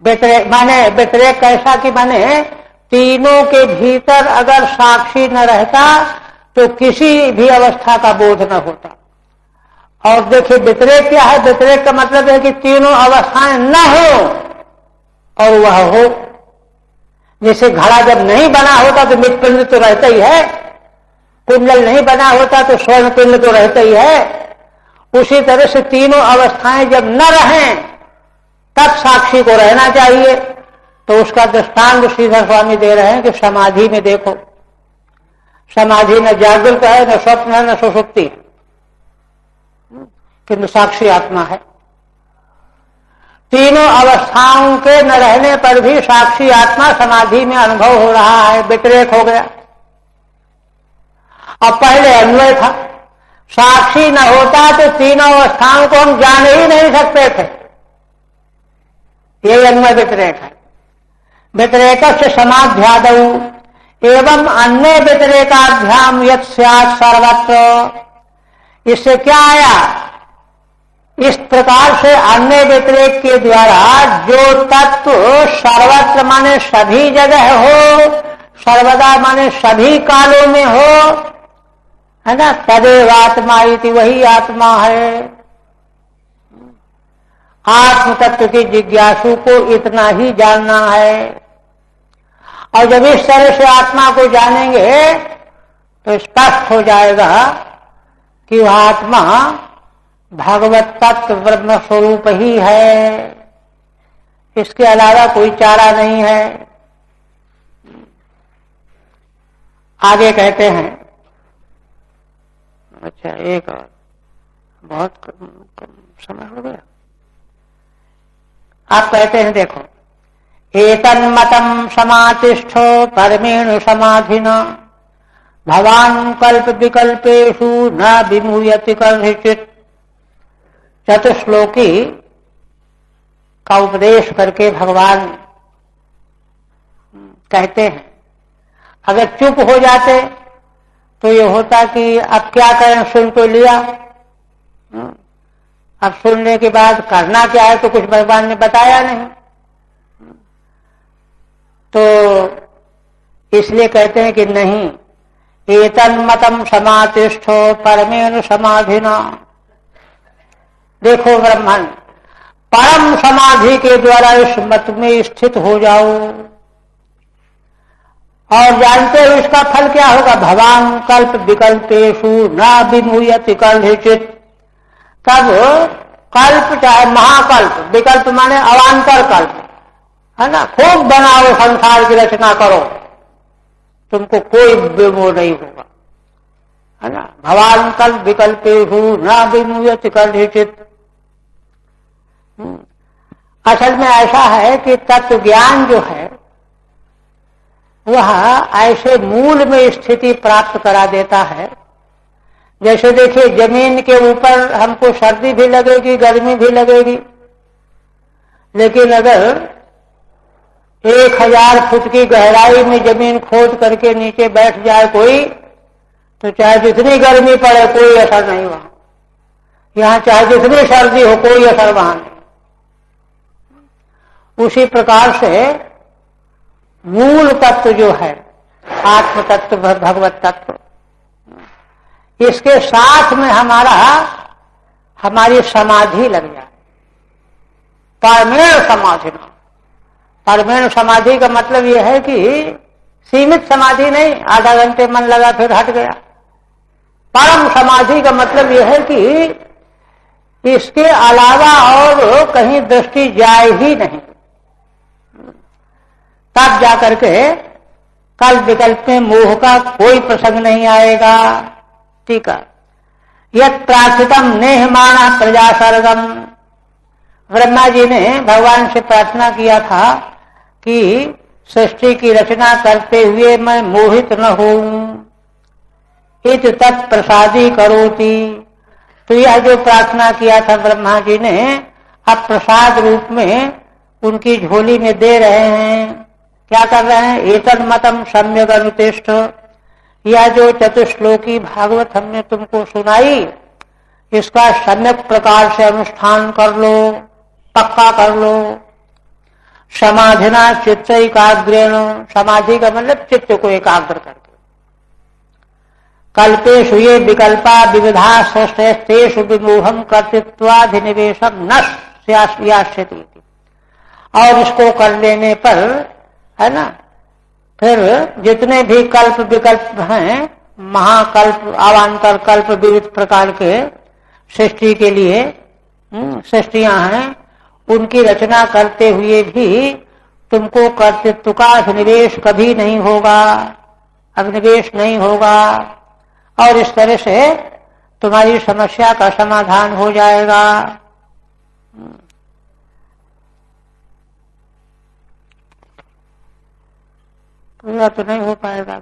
व्यतिरेक माने व्यतिरेक कैसा कि माने तीनों के भीतर अगर साक्षी न रहता तो किसी भी अवस्था का बोध न होता। और देखिए व्यतिरेक क्या है? व्यतिरेक का मतलब है कि तीनों अवस्थाएं न हो और वह हो। जैसे घड़ा जब नहीं बना होता तो मृत पिंड तो रहता ही है, कुंडल नहीं बना होता तो स्वर्ण पिंड तो रहता ही है। उसी तरह से तीनों अवस्थाएं जब न रहें तब साक्षी को रहना चाहिए। तो उसका दृष्टांत श्रीधर स्वामी दे रहे हैं कि समाधि में देखो, समाधि न जागृत है, न स्वप्न है, न सुषुप्ति है, किंतु साक्षी आत्मा है। तीनों अवस्थाओं के न रहने पर भी साक्षी आत्मा समाधि में अनुभव हो रहा है। व्यतिरेक हो गया। अब पहले अन्वय था, साक्षी न होता तो तीनों अवस्थाओं को हम जान ही नहीं सकते थे। यही अन्वय व्यतिरेक है। व्यतिरेकस्य समाध्यादौ एवं अन्य व्यतिरेकाभ्याम यत् स्यात् सर्वत्र। इससे क्या आया, इस प्रकार से अन्य व्यतिरेक के द्वारा जो तत्व सर्वत्र माने सभी जगह हो, सर्वदा माने सभी कालों में हो, है ना, तदेव आत्मा इति, वही आत्मा है। आत्म तत्व की जिज्ञासु को इतना ही जानना है। और जब इस तरह से आत्मा को जानेंगे तो स्पष्ट हो जाएगा कि वह आत्मा भगवत तत्व ब्रह्म स्वरूप ही है, इसके अलावा कोई चारा नहीं है। आगे कहते हैं, अच्छा एक और, बहुत कम समय हो गया। आप कहते हैं देखो, एतन्मतं समातिष्ठो परमेणु समाधिना भवान् कल्प विकल्पेषु न विमुह्यति कदाचित्। चतुश्लोकी का उपदेश करके भगवान कहते हैं, अगर चुप हो जाते तो ये होता कि अब क्या करें, सुन तो लिया, अब सुनने के बाद करना क्या है तो कुछ भगवान ने बताया नहीं। तो इसलिए कहते हैं कि नहीं, एतन्मतं समातिष्ठो परमेणु समाधिना। देखो ब्रह्मन, परम समाधि के द्वारा इस मत में स्थित हो जाओ, और जानते हो इसका फल क्या होगा, भवान कल्प विकल्पेषु न विमुह्यति कदाचित्। तब कल्प चाहे महाकल्प, विकल्प माने अवान्तर कल्प, है ना, खूब बनाओ, संसार की रचना करो, तुमको कोई विमोह नहीं होगा, है ना। भवान कल्प विकल्पेषु न विमुह्यति कदाचित्। असल में ऐसा है कि तत्व ज्ञान जो है वह ऐसे मूल में स्थिति प्राप्त करा देता है। जैसे देखिए, जमीन के ऊपर हमको सर्दी भी लगेगी, गर्मी भी लगेगी, लेकिन अगर 1000 फुट की गहराई में जमीन खोद करके नीचे बैठ जाए कोई, तो चाहे जितनी गर्मी पड़े कोई असर नहीं वहां, यहां चाहे जितनी सर्दी हो कोई असर वहां नहीं। उसी प्रकार से मूल तत्व जो है, आत्म तत्व भगवत तत्व, इसके साथ में हमारी समाधि लग जाए, परमेण समाधि। परमेण समाधि का मतलब यह है कि सीमित समाधि नहीं, आधा घंटे मन लगा फिर हट गया। परम समाधि का मतलब यह है कि इसके अलावा और कहीं दृष्टि जाए ही नहीं, तब जाकर के कल्प विकल्प में मोह का कोई प्रसंग नहीं आएगा। ठीक है, यत् प्रार्थितम नेहमाना प्रजा सर्गम। ब्रह्मा जी ने भगवान से प्रार्थना किया था कि सृष्टि की रचना करते हुए मैं मोहित न होऊं, इत तत्प्रसादी करोति। तो यह जो प्रार्थना किया था ब्रह्मा जी ने, अब प्रसाद रूप में उनकी झोली में दे रहे हैं। क्या कर रहे हैं, एतन्मतं सम्यक् अनुतिष्ठ। यह जो चतुश्लोकी भागवत हमने तुमको सुनाई, इसका सम्यक प्रकार से अनुष्ठान कर लो, पक्का कर लो। समाधिना चित्त एकाग्रेण। समाधि का मतलब चित्त को एकाग्र करके। कल्पेषु ये विकल्पा विविधा सृष्टेषु विमोहम कर्तृत्वाधिनिवेशम न स्यास्यति। और इसको कर लेने पर, है ना, फिर जितने भी कल्प विकल्प हैं, महाकल्प, अवान्तर कल्प, विविध प्रकार के सृष्टि के लिए सृष्टियां हैं, उनकी रचना करते हुए भी तुमको कर्तृत्व का अभिनिवेश कभी नहीं होगा, अभिनिवेश नहीं होगा, और इस तरह से तुम्हारी समस्या का समाधान हो जाएगा। पूरा तो नहीं हो पाएगा,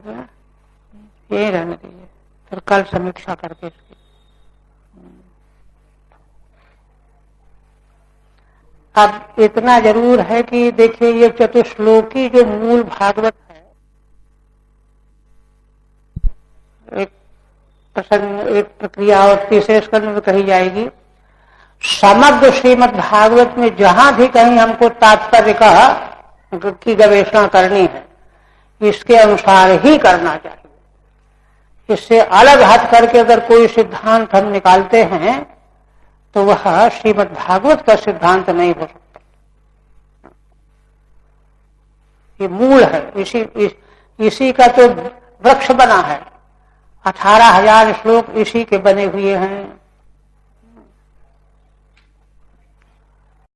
यही रहने दीजिए, फिर कल समीक्षा करके इसकी। अब इतना जरूर है कि देखिए ये चतुश्लोकी जो मूल भागवत है, एक प्रसंग, एक प्रक्रिया और तीसरे स्कंद में कही जाएगी। समग्र श्रीमद् भागवत में जहां भी कहीं हमको तात्पर्य की गवेषणा करनी है, इसके अनुसार ही करना चाहिए। इससे अलग हट करके अगर कोई सिद्धांत हम निकालते हैं तो वह श्रीमद् भागवत का सिद्धांत नहीं हो सकता। ये मूल है, इसी का तो वृक्ष बना है। 18,000 श्लोक इसी के बने हुए हैं।